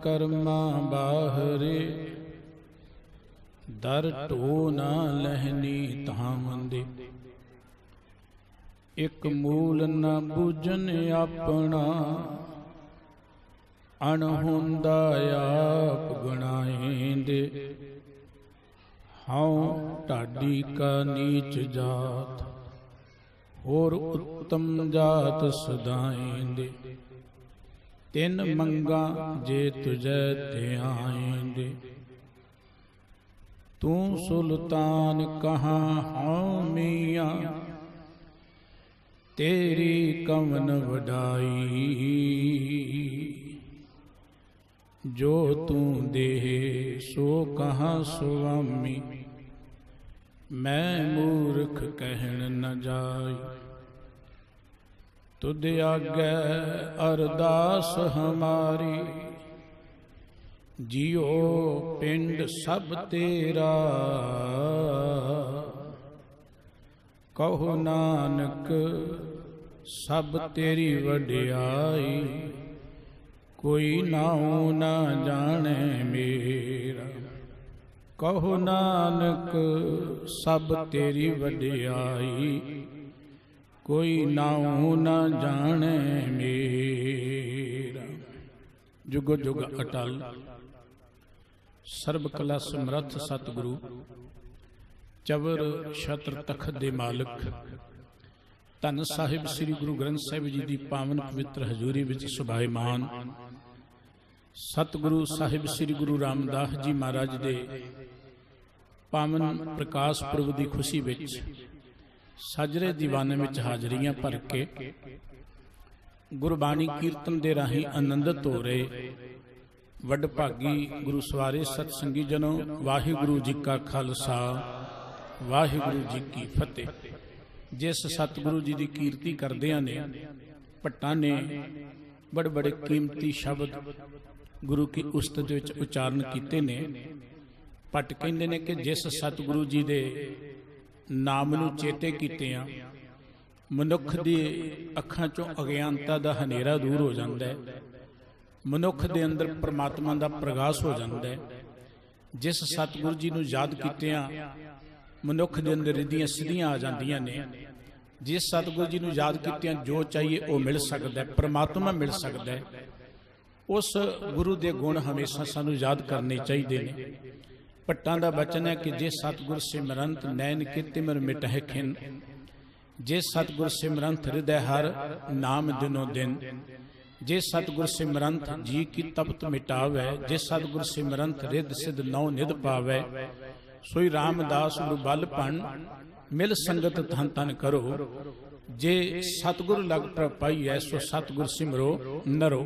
ਕਰਮਾ ਬਾਹਰੇ, ਦਰ ਢੋ ਨਾ ਲਹਿਨੀ ਧਾਮੰਦੇ। ਇਕ ਮੂਲ ਨ ਬੁਝਨ ਆਪਣਾ, ਅਣਹੁੰਦਾ ਆਪ ਗਣਾਏਂਦੇ। ਹਉ ਢਾਡੀ ਕਾ ਨੀਚ ਜਾਤ, ਹੋਰ ਉੱਤਮ ਜਾਤ ਸਦਾਏਂਦੇ। ਤਿੰਨ ਮੰਗਾ ਜੇ ਤੁਝੈ ਧਿਆਏਂਦੇ। ਤੂੰ ਸੁਲਤਾਨ ਕਹਾਂ ਹਉ ਮੀਆਂ, ਤੇਰੀ ਕਵਨ ਵਡਾਈ। ਜੋ ਤੂੰ ਦੇਹ ਸੋ ਕਹਾਂ ਸੁਆਮੀ, ਮੈਂ ਮੂਰਖ ਕਹਿਣ ਨ ਜਾਈ। ਤੁਧ ਆਗੈ ਅਰਦਾਸ ਹਮਾਰੀ, ਜਿਉ ਪਿੰਡ ਸਭ ਤੇਰਾ। ਕਹੋ ਨਾਨਕ ਸਭ ਤੇਰੀ ਵਡਿਆਈ, ਕੋਈ ਨਾਉ ਨਾ ਜਾਣੈ ਮੇਰਾ। ਕਹੋ ਨਾਨਕ ਸਭ ਤੇਰੀ ਵਡਿਆਈ, ਕੋਈ ਨਾਉ ਨਾ ਜਾਣੈ ਮੇਰਾ। ਜੁਗ ਜੁਗ ਅਟਲ ਸਰਬ ਕਲਾ ਸਮਰੱਥ ਸਤਿਗੁਰੂ, ਚਵਰ ਛਤਰ ਤਖਤ ਦੇ ਮਾਲਕ, ਧੰਨ ਸਾਹਿਬ ਸ੍ਰੀ ਗੁਰੂ ਗ੍ਰੰਥ ਸਾਹਿਬ ਜੀ ਦੀ ਪਾਵਨ ਪਵਿੱਤਰ ਹਜ਼ੂਰੀ ਵਿੱਚ ਸੁਭਾਏਮਾਨ ਸਤਿਗੁਰੂ ਸਾਹਿਬ ਸ੍ਰੀ ਗੁਰੂ ਰਾਮਦਾਸ ਜੀ ਮਹਾਰਾਜ ਦੇ ਪਾਵਨ ਪ੍ਰਕਾਸ਼ ਪੁਰਬ ਦੀ ਖੁਸ਼ੀ ਵਿੱਚ ਸਾਜਰੇ ਦੀਵਾਨੇ ਵਿੱਚ ਹਾਜ਼ਰੀਆਂ ਭਰ ਕੇ ਗੁਰਬਾਣੀ ਕੀਰਤਨ ਦੇ ਰਾਹੀਂ ਆਨੰਦਿਤ ਹੋ ਰਹੇ ਵੱਡ ਭਾਗੀ ਗੁਰੂ ਸਵਾਰੇ ਸਤ ਸੰਗੀ ਜਨੋ, ਵਾਹਿਗੁਰੂ ਜੀ ਕਾ ਖਾਲਸਾ, ਵਾਹਿਗੁਰੂ ਜੀ ਕੀ ਫਤਿਹ। ਜਿਸ ਸਤਿਗੁਰੂ ਜੀ ਦੀ ਕੀਰਤੀ ਕਰਦਿਆਂ ਨੇ ਭੱਟਾਂ ਨੇ ਬੜੇ ਬੜੇ ਕੀਮਤੀ ਸ਼ਬਦ ਗੁਰੂ ਕੀ ਉਸਤਤ ਵਿੱਚ ਉਚਾਰਨ ਕੀਤੇ ਨੇ। ਭੱਟ ਕਹਿੰਦੇ ਨੇ ਕਿ ਜਿਸ ਸਤਿਗੁਰੂ ਜੀ ਦੇ ਨਾਮ ਨੂੰ ਚੇਤੇ ਕੀਤਿਆਂ ਮਨੁੱਖ ਦੀ ਅੱਖਾਂ ਚੋਂ ਅਗਿਆਨਤਾ ਦਾ ਹਨੇਰਾ ਦੂਰ ਹੋ ਜਾਂਦਾ ਹੈ, ਮਨੁੱਖ ਦੇ ਅੰਦਰ ਪ੍ਰਮਾਤਮਾ ਦਾ ਪ੍ਰਗਾਸ ਹੋ ਜਾਂਦਾ ਹੈ। ਜਿਸ ਸਤਿਗੁਰੂ ਜੀ ਨੂੰ ਯਾਦ ਕੀਤਿਆਂ ਮਨੁੱਖ ਦੇ ਅੰਦਰ ਰਿੱਧੀਆਂ ਸਿੱਧੀਆਂ ਆ ਜਾਂਦੀਆਂ ਨੇ। ਜਿਸ ਸਤਿਗੁਰੂ ਜੀ ਨੂੰ ਯਾਦ ਕੀਤਿਆਂ ਜੋ ਚਾਹੀਏ ਉਹ ਮਿਲ ਸਕਦਾ ਹੈ, ਪ੍ਰਮਾਤਮਾ ਮਿਲ ਸਕਦਾ ਹੈ। ਉਸ ਗੁਰੂ ਦੇ ਗੁਣ ਹਮੇਸ਼ਾ ਸਾਨੂੰ ਯਾਦ ਕਰਨੇ ਚਾਹੀਦੇ ਨੇ। ਭੱਟਾਂ ਦਾ ਬਚਨ ਹੈ ਕਿ ਜੇ ਸਤਿਗੁਰ ਸਿਮਰੰਤ ਨੈਣ ਕੇ ਤਿਮਰ ਮਿਟਹਿ ਖਿਨ। ਜੇ ਸਤਿਗੁਰ ਸਿਮਰੰਤ ਹਿਰਦੈ ਹਰ ਨਾਮ ਦਿਨੋ ਦਿਨ। ਜੇ ਸਤਿਗੁਰ ਸਿਮਰੰਤ ਜੀ ਕੀ ਤਪਤ ਮਿਟਾਵੈ। ਜੇ ਸਤਿਗੁਰ ਸਿਮਰੰਤ ਰਿੱਧ ਸਿੱਧ ਨੌ ਨਿਧ ਪਾਵੈ। ਸੋਈ ਰਾਮਦਾਸ ਗੁਰੂ ਬਲ ਭਣ ਮਿਲ ਸੰਗਤ ਧਨ ਧਨ ਕਰੋ। ਜੇ ਸਤਿਗੁਰ ਲਗ ਪ੍ਰਪਾਈਐ ਸੋ ਸਤਿਗੁਰ ਸਿਮਰੋ ਨਰੋ।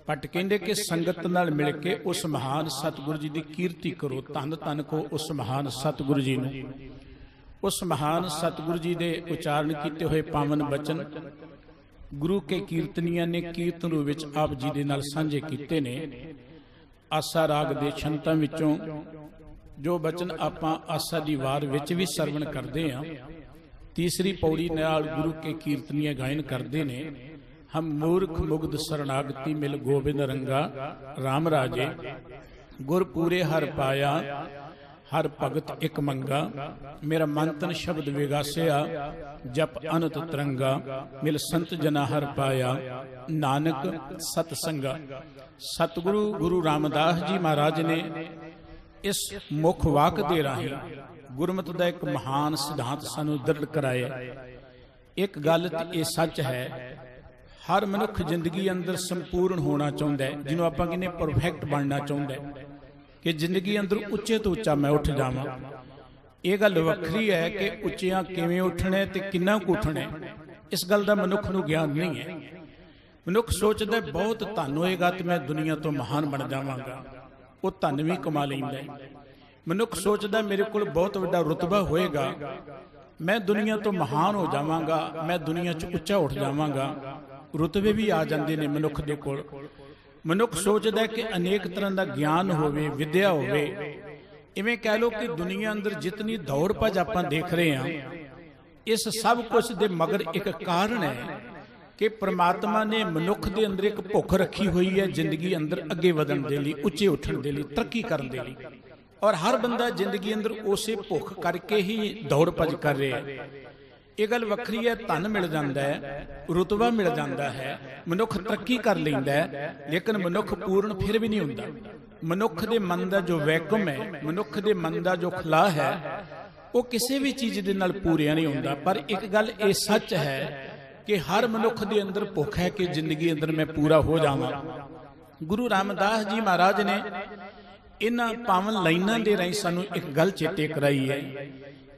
ਭੱਟ ਕਹਿੰਦੇ ਕਿ ਸੰਗਤ ਨਾਲ ਮਿਲ ਕੇ ਉਸ ਮਹਾਨ ਸਤਿਗੁਰੂ ਜੀ ਦੀ ਕੀਰਤੀ ਕਰੋ। ਧੰਨ ਧੰਨ ਕੋ ਉਸ ਮਹਾਨ ਸਤਿਗੁਰੂ ਜੀ ਨੂੰ। ਉਸ ਮਹਾਨ ਸਤਿਗੁਰੂ ਜੀ ਦੇ ਉਚਾਰਨ ਕੀਤੇ ਹੋਏ ਪਾਵਨ ਬਚਨ ਗੁਰੂ ਕੇ ਕੀਰਤਨੀਆਂ ਨੇ ਕੀਰਤਨ ਰੂਪ ਵਿੱਚ ਆਪ ਜੀ ਦੇ ਨਾਲ ਸਾਂਝੇ ਕੀਤੇ ਨੇ। ਆਸਾ ਰਾਗ ਦੇ ਛੰਤਾਂ ਵਿੱਚੋਂ ਜੋ ਬਚਨ ਆਪਾਂ ਆਸਾ ਦੀ ਵਾਰ ਵਿੱਚ ਵੀ ਸਰਵਣ ਕਰਦੇ ਹਾਂ, ਤੀਸਰੀ ਪੌੜੀ ਨਾਲ ਗੁਰੂ ਕੇ ਕੀਰਤਨੀਆਂ ਗਾਇਨ ਕਰਦੇ ਨੇ। ਹਮ ਮੂਰਖ ਮੁਗਧ ਸਰਣਾਗਤੀ ਮਿਲ ਗੋਬਿੰਦ ਰੰਗਾ। ਰਾਮ ਰਾਜੇ ਗੁਰ ਪੂਰੇ ਹਰ ਪਾਇਆ, ਹਰ ਭਗਤ ਇੱਕ ਮੰਗਾ। ਮੇਰਾ ਮਨ ਤਨ ਸ਼ਬਦ ਵਿਗਾਸਿਆ, ਜਪ ਅਨੰਤ ਤਰੰਗਾ। ਮਿਲ ਸੰਤ ਜਨਾ ਹਰ ਪਾਇਆ, ਨਾਨਕ ਸਤ ਸੰਗਾ। ਸਤਿਗੁਰੂ ਗੁਰੂ ਰਾਮਦਾਸ ਜੀ ਮਹਾਰਾਜ ਨੇ ਇਸ ਮੁੱਖ ਵਾਕ ਦੇ ਰਾਹੀਂ ਗੁਰਮਤਿ ਦਾ ਇੱਕ ਮਹਾਨ ਸਿਧਾਂਤ ਸਾਨੂੰ ਦ੍ਰਿੜ ਕਰਾਇਆ। ਇੱਕ ਗੱਲ ਤੇ ਇਹ ਸੱਚ ਹੈ, ਹਰ ਮਨੁੱਖ ਜ਼ਿੰਦਗੀ ਅੰਦਰ ਸੰਪੂਰਨ ਹੋਣਾ ਚਾਹੁੰਦਾ ਹੈ, ਜਿਹਨੂੰ ਆਪਾਂ ਕਹਿੰਦੇ ਪਰਫੈਕਟ ਬਣਨਾ ਚਾਹੁੰਦਾ ਹੈ ਕਿ ਜ਼ਿੰਦਗੀ ਅੰਦਰ ਉੱਚੇ ਤੋਂ ਉੱਚਾ ਮੈਂ ਉੱਠ ਜਾਵਾਂ। ਇਹ ਗੱਲ ਵੱਖਰੀ ਹੈ ਕਿ ਉੱਚਿਆਂ ਕਿਵੇਂ ਉੱਠਣਾ ਤੇ ਕਿੰਨਾ ਕੁ ਉੱਠਣਾ, ਇਸ ਗੱਲ ਦਾ ਮਨੁੱਖ ਨੂੰ ਗਿਆਨ ਨਹੀਂ ਹੈ। ਮਨੁੱਖ ਸੋਚਦਾ ਬਹੁਤ ਧਨ ਹੋਏਗਾ ਤੇ ਮੈਂ ਦੁਨੀਆ ਤੋਂ ਮਹਾਨ ਬਣ ਜਾਵਾਂਗਾ, ਉਹ ਧਨ ਵੀ ਕਮਾ ਲੈਂਦਾ। ਮਨੁੱਖ ਸੋਚਦਾ ਮੇਰੇ ਕੋਲ ਬਹੁਤ ਵੱਡਾ ਰੁਤਬਾ ਹੋਏਗਾ, ਮੈਂ ਦੁਨੀਆ ਤੋਂ ਮਹਾਨ ਹੋ ਜਾਵਾਂਗਾ, ਮੈਂ ਦੁਨੀਆ 'ਚ ਉੱਚਾ ਉੱਠ ਜਾਵਾਂਗਾ। ਰੁਤਬੇ ਵੀ ਆ ਜਾਂਦੇ ਨੇ ਮਨੁੱਖ ਦੇ ਕੋਲ। ਮਨੁੱਖ ਸੋਚਦਾ ਕਿ ਅਨੇਕ ਤਰ੍ਹਾਂ ਦਾ ਗਿਆਨ ਹੋਵੇ, ਵਿਦਿਆ ਹੋਵੇ। ਇਵੇਂ ਕਹਿ ਲਓ ਕਿ ਦੁਨੀਆ ਅੰਦਰ ਜਿਤਨੀ ਦੌੜ ਭੱਜ ਆਪਾਂ ਦੇਖ ਰਹੇ ਹਾਂ, ਇਸ ਸਭ ਕੁਝ ਦੇ ਮਗਰ ਇੱਕ ਕਾਰਨ ਹੈ। कि परमात्मा ने मनुख के अंदर एक भुख रखी हुई है जिंदगी अंदर अगे वधन के लिए, उच्चे उठन के लिए, तरक्की करने के लिए। और हर बंदा जिंदगी अंदर उसे भुख करके ही दौड़ भज कर रहा है। ये गल वखरी है, धन मिल जाता है, रुतबा मिल जाता है, मनुख तरक्की कर लेंदा है, लेकिन मनुख पूर्ण फिर भी नहीं होंदा। मनुख के मन का जो वैकुम है, मनुख के मन का जो खला है, वो किसी भी चीज़ के नाल पूरा नहीं होंदा। पर एक गल ये सच है कि हर मनुख के अंदर भुख है कि जिंदगी अंदर मैं पूरा हो जावां। गुरु रामदास जी महाराज ने इन्हां पावन लाइनां दे राहीं सानूं एक गल चेते कराई है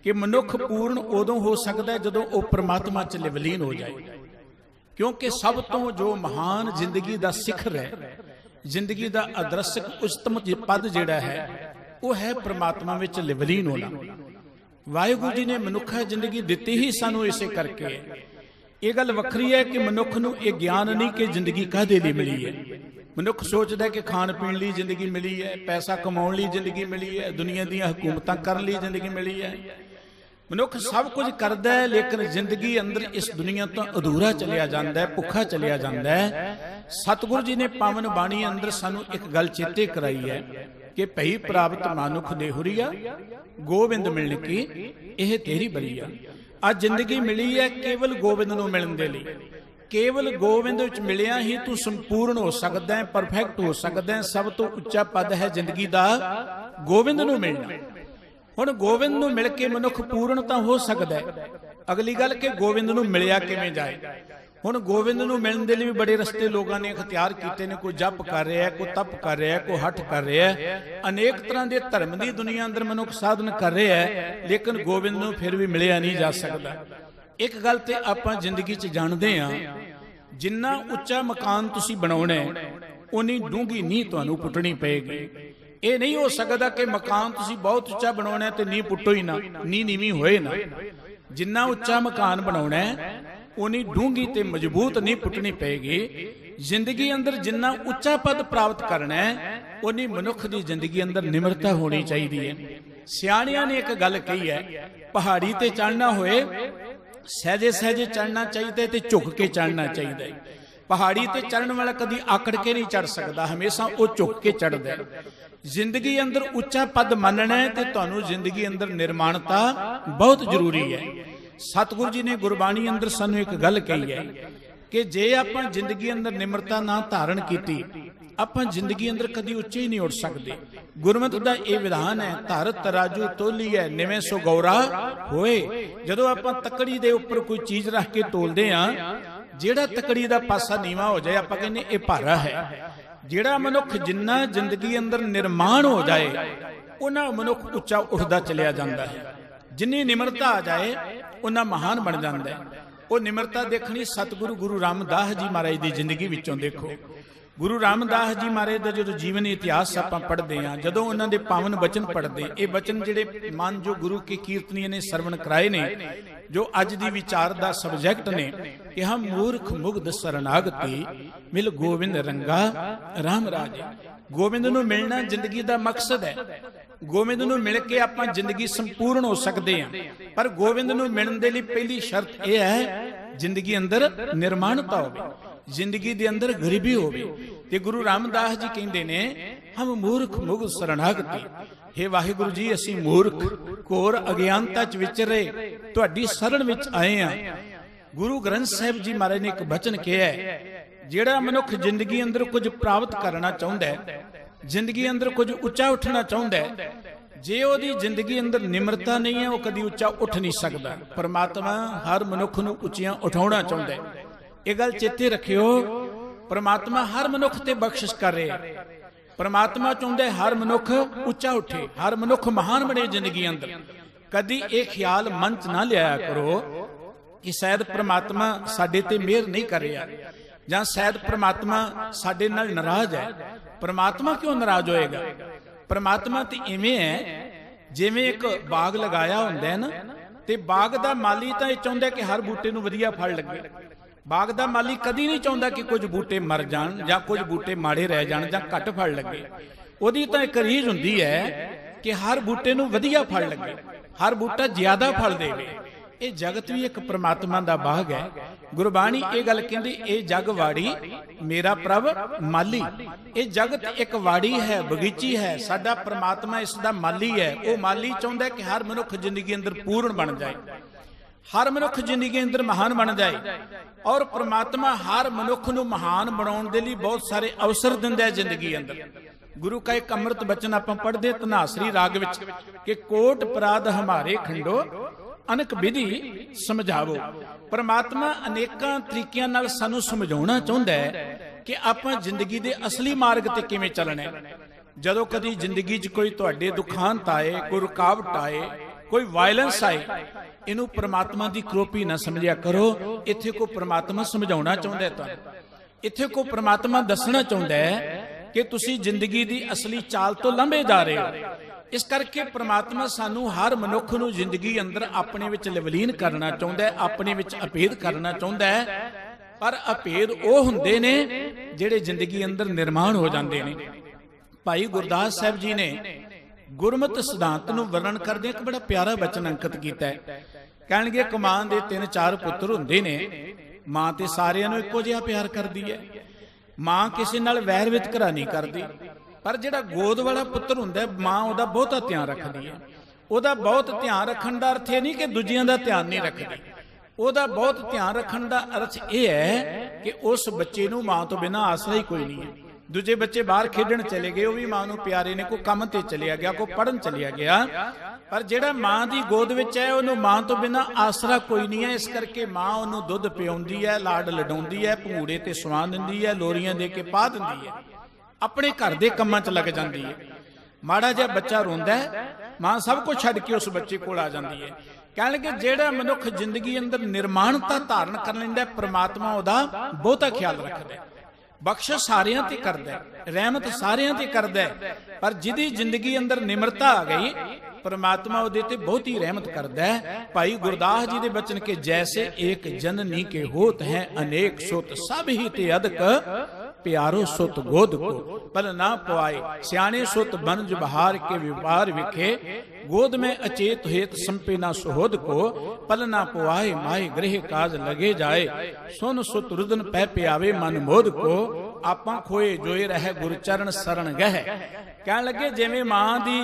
कि मनुख पूर्ण उदों हो सकता है जदों वो परमात्मा च विलीन हो जाए। क्योंकि सब तो जो महान जिंदगी का सिखर है, जिंदगी का अदृश्य उच्चतम पद जिहड़ा है, वो है परमात्मा विच विलीन होना। वाहिगुरू जी ने मनुखा जिंदगी दिती ही सानूं इसे करके। ये गल वखरी है कि मनुख नूं ये ज्ञान नहीं कि जिंदगी काहदे लई मिली है। मनुख सोचता है कि खाण पीण लई जिंदगी मिली है, पैसा कमाउण लई जिंदगी मिली है, दुनिया दी हुकूमतां करन लई जिंदगी मिली है। मनुख सब कुछ करता है, लेकिन जिंदगी अंदर इस दुनिया तो अधूरा चलिया जाता है, भुखा चलिया जाता है। सतगुरु जी ने पावन बाणी अंदर सानू एक गल चेते कराई है कि भई प्राप्त मानुख देहुरिया, गोविंद मिलने की यह तेरी बलिया। आज जिंदगी मिली है केवल गोविंद नूं मिलण दे लई। केवल गोविंद विच मिलिया ही तू संपूर्ण हो सकदा है, परफेक्ट हो सकदा है। सब तो उच्चा पद है जिंदगी दा गोविंद नूं मिलना। हुण गोविंद नूं मिल के मनुख पूर्ण तां हो सकदा है। अगली गल कि गोविंद नूं मिलिया किवें जाए। हुण गोविंद नूं मिलण दे लई भी बड़े रस्ते लोगों ने इख्तियार कीते ने। कोई जप कर रहा है, कोई तप कर रहा है, कोई हठ कर रहा है, अनेक तरह के धर्म की दुनिया अंदर मनुख साधन कर रहा है, लेकिन गोविंद नूं फिर भी मिलिया नहीं जा सकता। एक गल ते आपां जिंदगी च जाणदे हां, जिन्ना उच्चा मकान तुसीं बनाउणा है उन्नी डूंगी नींह तुहानूं पुट्टणी पएगी। ये नहीं हो सकता कि मकान तुसीं बहुत उच्चा बनाउणा है ते नींह पुट्टो ही ना, नींह नीवीं होए ना। जिन्ना उच्चा मकान बनाउणा है उन्नी डूंगी ते मजबूत नहीं पुट्टनी पेगी। जिंदगी अंदर जिन्ना उच्चा पद प्राप्त करना है उन्नी मनुख की जिंदगी अंदर निमरता होनी चाहिए है। सियाणियां ने एक गल कही है, पहाड़ी ते चढ़ना होए सहजे सहजे चढ़ना चाहिए ते झुक के चढ़ना चाहिए। पहाड़ी ते चढ़न वाला कभी आकड़ के नहीं चढ़ सकता, हमेशा वो झुक के चढ़ता है। जिंदगी अंदर उच्चा पद मनना है तो तुहानूं जिंदगी अंदर निर्माणता बहुत जरूरी है। सतगुरु जी ने गुरबाणी अंदर सानू एक गल कही है कि जे आपां जिंदगी अंदर निमरता ना धारण की, आपां जिंदगी अंदर कदी उच्चे ही नहीं उठ सकते। गुरमत का यह विधान है, धर तराजू तोली है निवें सो गौरा होए। जदों आपां तकड़ी दे उपर कोई चीज रख के तोलदे हां, जेड़ा तकड़ी दा पासा नीवा हो जाए आपां कहने ये भारा है। जेड़ा मनुख जिन्ना जिंदगी अंदर निर्माण हो जाए उन्ना मनुख उच्चा उठदा चलिया जांदा है। जिन्नी निमरता आ जाए उन्ना महान बन जाता है। वो निमरता देखनी सतगुरु गुरु रामदास जी महाराज की जिंदगी विचों देखो। गुरु रामदास जी महाराज का जो जीवन इतिहास आप पढ़ते हैं, जदों उन्होंने पावन बचन पढ़ते, ये बचन जिहड़े मान जो गुरु के कीर्तनीय ने सरवण कराए ने, जो अज दी विचार का सबजैक्ट ने कि हम मूर्ख मुग्ध शरणागति मिल गोविंद रंगा राम राज। गोविंद नूं मिलना जिंदगी का मकसद है। गोविंद नूं मिल के आपां जिंदगी संपूर्ण हो सकते हैं, पर गोविंद नूं मिलण दे लई पहली शर्त यह है जिंदगी अंदर निर्माणता होवे, जिंदगी दे अंदर गरीबी होवे। ते गुरु रामदास जी कहंदे ने हम मूर्ख मुग्ध शरणागति। हे वाहिगुरु जी, असीं मूर्ख घोर अज्ञानता च विचरे तुहाडी शरण विच आए हां। गुरु ग्रंथ साहिब जी महाराज ने एक बचन कहा है, जिहड़ा मनुख जिंदगी अंदर कुछ प्राप्त करना चाहुंदा है, जिंदगी अंदर कुछ उच्चा उठना चाहुंदा है, जे ओदी जिंदगी अंदर निमरता नहीं है, वो कदी उच्चा उठ नहीं सकता। परमात्मा हर मनुख नूं उच्चियां उठाउणा चाहुंदा है। ये गल चेते रखियो, परमात्मा हर मनुख ते बख्शिश कर रहा है। परमात्मा चाहुंदा है हर मनुख उच्चा उठे, हर मनुख महान बने जिंदगी अंदर। कदी ये ख्याल मन च ना लिया करो कि शायद परमात्मा साडे ते मेहर नहीं कर रहा, जां शायद परमात्मा साडे नाल नाराज है। परमात्मा क्यों नाराज होएगा? परमात्मा तो इवें है जिवें एक बाग लगाया हुंदा है ना, ते बाग दा माली तां चाहुंदा कि हर बूटे नूं वधिया फल लगे। बाग दा माली कदी नहीं चाहुंदा कि कुछ बूटे मर जाण जां कुछ बूटे माड़े रह जाण जां घट फल लगे। ओदी तां एक रीझ हुंदी है कि हर बूटे नूं वधिया फल लगे, हर बूटा ज्यादा फल देवे। ये जगत भी एक परमात्मा दा बाग है। ਗੁਰਬਾਣੀ ਇਹ ਗੱਲ ਕਹਿੰਦੀ, ਇਹ ਜਗ ਵਾੜੀ ਮੇਰਾ ਪ੍ਰਭ ਮਾਲੀ। ਇਹ ਜਗਤ ਇੱਕ ਵਾੜੀ ਹੈ, ਬਗੀਚੀ ਹੈ, ਸਾਡਾ ਪ੍ਰਮਾਤਮਾ ਇਸ ਦਾ ਮਾਲੀ ਹੈ। ਉਹ ਮਾਲੀ ਚਾਹੁੰਦਾ ਕਿ ਹਰ ਮਨੁੱਖ ਜ਼ਿੰਦਗੀ ਅੰਦਰ ਪੂਰਨ ਬਣ ਜਾਏ, ਹਰ ਮਨੁੱਖ ਜ਼ਿੰਦਗੀ ਅੰਦਰ ਮਹਾਨ ਬਣ ਜਾਏ। ਔਰ ਪ੍ਰਮਾਤਮਾ ਹਰ ਮਨੁੱਖ ਨੂੰ ਮਹਾਨ ਬਣਾਉਣ ਦੇ ਲਈ ਬਹੁਤ ਸਾਰੇ ਅਵਸਰ ਦਿੰਦਾ ਹੈ ਜ਼ਿੰਦਗੀ ਅੰਦਰ। ਗੁਰੂ ਕਾ ਇੱਕ ਅੰਮ੍ਰਿਤ ਬਚਨ ਆਪਾਂ ਪੜ੍ਹਦੇ ਧਨਾਸਰੀ ਰਾਗ ਵਿੱਚ ਕਿ ਕੋਟ ਅਪਰਾਧ ਹਮਾਰੇ ਖੰਡੋ ਅਨਕ ਵਿਧੀ ਸਮਝਾਵੋ। ਪ੍ਰਮਾਤਮਾ ਅਨੇਕਾਂ ਤਰੀਕਿਆਂ ਨਾਲ ਸਾਨੂੰ ਸਮਝਾਉਣਾ ਚਾਹੁੰਦਾ ਹੈ ਕਿ ਆਪਾਂ ਜ਼ਿੰਦਗੀ ਦੇ ਅਸਲੀ ਮਾਰਗ ਤੇ ਕਿਵੇਂ ਚੱਲਣਾ ਹੈ। ਜਦੋਂ ਕਦੀ ਜ਼ਿੰਦਗੀ 'ਚ ਕੋਈ ਤੁਹਾਡੇ ਦੁਖਾਂਤ ਆਏ, ਕੋਈ ਰੁਕਾਵਟ ਆਏ, ਕੋਈ ਵਾਇਲੈਂਸ ਆਏ, ਇਹਨੂੰ ਪ੍ਰਮਾਤਮਾ ਦੀ ਕਰੋਪੀ ਨਾ ਸਮਝਿਆ ਕਰੋ। ਇੱਥੇ ਕੋਈ ਪ੍ਰਮਾਤਮਾ ਸਮਝਾਉਣਾ ਚਾਹੁੰਦਾ ਹੈ ਤੁਹਾਨੂੰ, ਇੱਥੇ ਕੋਈ ਪ੍ਰਮਾਤਮਾ ਦੱਸਣਾ ਚਾਹੁੰਦਾ ਹੈ ਕਿ ਤੁਸੀਂ ਜ਼ਿੰਦਗੀ ਦੀ ਅਸਲੀ ਚਾਲ ਤੋਂ ਲੰਘੇ ਜਾ ਰਹੇ ਹੋ। ਇਸ ਕਰਕੇ ਪ੍ਰਮਾਤਮਾ ਸਾਨੂੰ ਹਰ ਮਨੁੱਖ ਨੂੰ ਜ਼ਿੰਦਗੀ ਅੰਦਰ ਆਪਣੇ ਵਿੱਚ ਲਵਲੀਨ ਕਰਨਾ ਚਾਹੁੰਦਾ ਹੈ, ਆਪਣੇ ਵਿੱਚ ਅਭੇਦ ਕਰਨਾ ਚਾਹੁੰਦਾ ਹੈ। ਪਰ ਅਭੇਦ ਉਹ ਹੁੰਦੇ ਨੇ ਜਿਹੜੇ ਜ਼ਿੰਦਗੀ ਅੰਦਰ ਨਿਰਮਾਣ ਹੋ ਜਾਂਦੇ ਨੇ। ਭਾਈ ਗੁਰਦਾਸ ਸਾਹਿਬ ਜੀ ਨੇ ਗੁਰਮਤਿ ਸਿਧਾਂਤ ਨੂੰ ਵਰਣਨ ਕਰਦੇ ਇੱਕ ਬੜਾ ਪਿਆਰਾ ਬਚਨ ਅੰਕਿਤ ਕੀਤਾ ਹੈ। ਕਹਿਣਗੇ ਕਮਾਨ ਦੇ 3-4 ਪੁੱਤਰ ਹੁੰਦੇ ਨੇ, ਮਾਂ ਤੇ ਸਾਰਿਆਂ ਨੂੰ ਇੱਕੋ ਜਿਹਾ ਪਿਆਰ ਕਰਦੀ ਹੈ, ਮਾਂ ਕਿਸੇ ਨਾਲ ਵੈਰ ਵਿਤਕਰਾ ਨਹੀਂ ਕਰਦੀ। ਪਰ ਜਿਹੜਾ ਗੋਦ ਵਾਲਾ ਪੁੱਤਰ ਹੁੰਦਾ, ਮਾਂ ਉਹਦਾ ਬਹੁਤਾ ਧਿਆਨ ਰੱਖਦੀ ਹੈ। ਉਹਦਾ ਬਹੁਤ ਧਿਆਨ ਰੱਖਣ ਦਾ ਅਰਥ ਇਹ ਨਹੀਂ ਕਿ ਦੂਜਿਆਂ ਦਾ ਧਿਆਨ ਨਹੀਂ ਰੱਖਦੀ। ਉਹਦਾ ਬਹੁਤ ਧਿਆਨ ਰੱਖਣ ਦਾ ਅਰਥ ਇਹ ਹੈ ਕਿ ਉਸ ਬੱਚੇ ਨੂੰ ਮਾਂ ਤੋਂ ਬਿਨਾਂ ਆਸਰਾ ਹੀ ਕੋਈ ਨਹੀਂ ਹੈ। ਦੂਜੇ ਬੱਚੇ ਬਾਹਰ ਖੇਡਣ ਚਲੇ ਗਏ, ਉਹ ਵੀ ਮਾਂ ਨੂੰ ਪਿਆਰੇ ਨੇ, ਕੋਈ ਕੰਮ ਤੇ ਚਲਿਆ ਗਿਆ, ਕੋਈ ਪੜ੍ਹਨ ਚਲਿਆ ਗਿਆ, ਪਰ ਜਿਹੜਾ ਮਾਂ ਦੀ ਗੋਦ ਵਿੱਚ ਹੈ ਉਹਨੂੰ ਮਾਂ ਤੋਂ ਬਿਨਾਂ ਆਸਰਾ ਕੋਈ ਨਹੀਂ ਹੈ। ਇਸ ਕਰਕੇ ਮਾਂ ਉਹਨੂੰ ਦੁੱਧ ਪਿਆਉਂਦੀ ਹੈ, ਲਾਡ ਲਡਾਉਂਦੀ ਹੈ, ਭੂੜੇ ਤੇ ਸਵਾ ਦਿੰਦੀ ਹੈ, ਲੋਰੀਆਂ ਦੇ ਕੇ ਪਾ ਦਿੰਦੀ ਹੈ, ਆਪਣੇ ਘਰ ਦੇ ਕੰਮਾਂ 'ਚ ਲੱਗ ਜਾਂਦੀ ਹੈ। ਮਾੜਾ ਜਿਹਾ ਬੱਚਾ ਰੋਂਦਾ ਹੈ, ਮਾਂ ਸਭ ਕੁਝ ਛੱਡ ਕੇ ਉਸ ਬੱਚੇ ਕੋਲ ਆ ਜਾਂਦੀ ਹੈ। ਕਹਿਣ ਲੱਗੇ ਜਿਹੜਾ ਮਨੁੱਖ ਜ਼ਿੰਦਗੀ ਅੰਦਰ ਨਿਰਮਾਣਤਾ ਧਾਰਨ ਕਰ ਲੈਂਦਾ, ਪ੍ਰਮਾਤਮਾ ਉਹਦਾ ਬਹੁਤਾ ਖਿਆਲ ਰੱਖਦਾ ਹੈ, ਬਖਸ਼ਿਸ਼ ਸਾਰਿਆਂ ਤੇ ਕਰਦਾ ਹੈ, ਰਹਿਮਤ ਸਾਰਿਆਂ ਤੇ ਕਰਦਾ ਹੈ। ਪਰ ਜਿਹਦੀ ਜ਼ਿੰਦਗੀ ਅੰਦਰ ਨਿਮਰਤਾ ਆ ਗਈ, परमात्मा ਉਹਦੇ ਤੇ ਬਹੁਤੀ ਰਹਿਮਤ ਕਰਦਾ ਹੈ। ਭਾਈ ਗੁਰਦਾਸ ਜੀ ਦੇ ਬਚਨ ਕੇ ਜੈਸੇ ਏਕ ਜਨਨੀ के होत हैं अनेक सुत सब ही ते अदक प्यारो सुत गोद को पल ना पवाए सियाने सुत बनज बहार के व्यापार विखे गोद में अचेत हेत संपे ना सुहोद को पल ना पवाए माए गृह काज लगे जाए सुन सुत रुदन पै प्यावे मन मोद को आपा खोए जोए रहे गुरचरण शरण गह। कहने लगे जिवें मां दी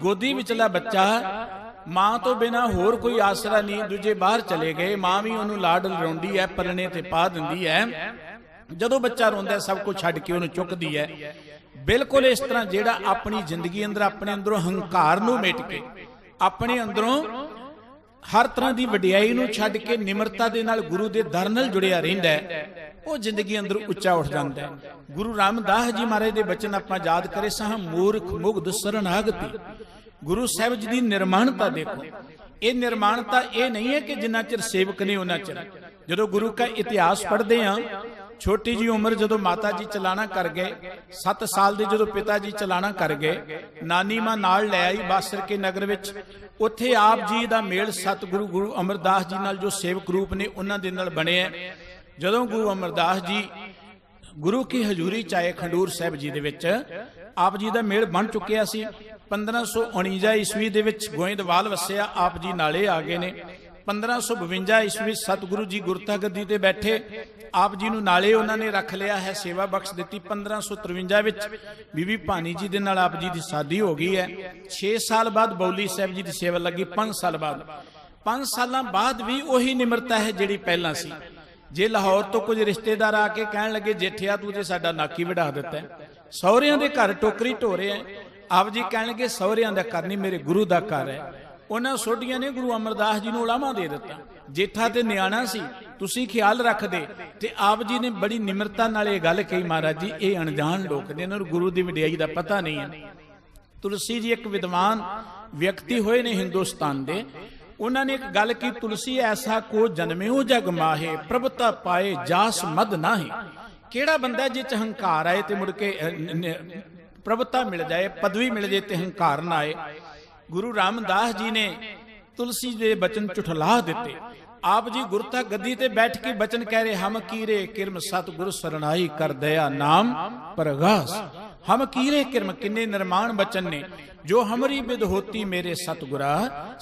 गोदी विचला बच्चा मां तो बिना होर कोई आसरा नहीं, दूजे बाहर चले गए, मां भी उन्होंने लाड लड़ाउंदी है, परने ते पा दिंदी है। जदों बच्चा रोंदा सब कुछ छड्ड के उन्हें चुकदी है। बिल्कुल इस तरह जिहड़ा अपनी जिंदगी अंदर अपने अंदरों हंकार नूं मिट के अपने अंदरों हर तरह की वडियाई नूं छड्ड के निमरता दे नाल गुरु दे दर नाल जुड़िया रहिंदा है, वो जिंदगी अंदर उच्चा उठ जाता है। गुरु रामदास जी महाराज दे बचन आपां याद करे सां मूर्ख मुग्ध शरणागति। गुरु साहिब जी की निर्माणता देखो, ये निर्माणता ये नहीं है कि जिन्ना चिर सेवक ने उन्ना चिर। जदों गुरु का इतिहास पढ़ते हैं, छोटी जी उम्र जदों माता जी चलाना कर गए, 7 साल दे जदों पिता जी चलाना कर गए, नानी मां नाल लै आई बासर के नगर विच। उत्थे आप जी दा मेल सतगुरु गुरु अमरदास जी नाल जो सेवक रूप ने उन्हां दे नाल बने। जदों गुरु अमरदास जी गुरु की हजूरी चाहे खंडूर साहिब जी दे विच आप जी दा मेल बन चुकिया सी। 1549 ईस्वी दे विच गोइंदवाल वसिया, आप जी नाले आ गए ने। 1552 ईस्वी सतगुरु जी गुरता गद्दी ते बैठे, आप जी नूं नाले उन्होंने रख लिया है, सेवा बख्श दी। 1553 विच बीबी भानी जी दे नाल आप जी की शादी हो गई है। 6 साल बाद बौली साहब जी की सेवा लगी। 5 साल बाद 5 साल बाद भी वही निमरता है जिहड़ी पहलां सी। जे लाहौर तो कुछ रिश्तेदार आके कहण लगे जेठिया तू ते साडा नाकी वढ़ा दिता है, सहुरियां दे घर टोकरी ढो रहे हैं। आप जी कहण लगे सहुरियां दा घर नहीं, मेरे गुरु दा घर है। उन्हां सोढियां ने गुरु अमरदास जी नूं उलामा दे दिता, जेठा ते न्याणा सी, तुसीं ख्याल रख दे। ते आप जी ने बड़ी निमरता नाल इह गल कही, महाराज जी ये अणजाण लोग ने, इन्हां नूं गुरु दी वडियाई दा पता नहीं है। तुलसी जी एक विद्वान व्यक्ति होए ने हिंदुस्तान दे, उन्होंने एक गल की, तुलसी ऐसा को जन्म्यो जग माहे प्रभुता पाए जास मद नाहे। केड़ा बंदा जिच हंकार आए ते मुड़ के प्रभुता मिल जाए, पदवी मिल जाए ते हंकार ना आए। गुरु रामदास जी ने तुलसी दे बचन झुठला दिते। आप जी गुरता गद्दी ते बैठ के बचन कह रहे, हम कीरे किरम सतगुरु सरनाई कर दया नाम परगास। हम कीरे किरम किन्ने निर्माण बचन ने, जो हमारी विद होती मेरे सतगुरा,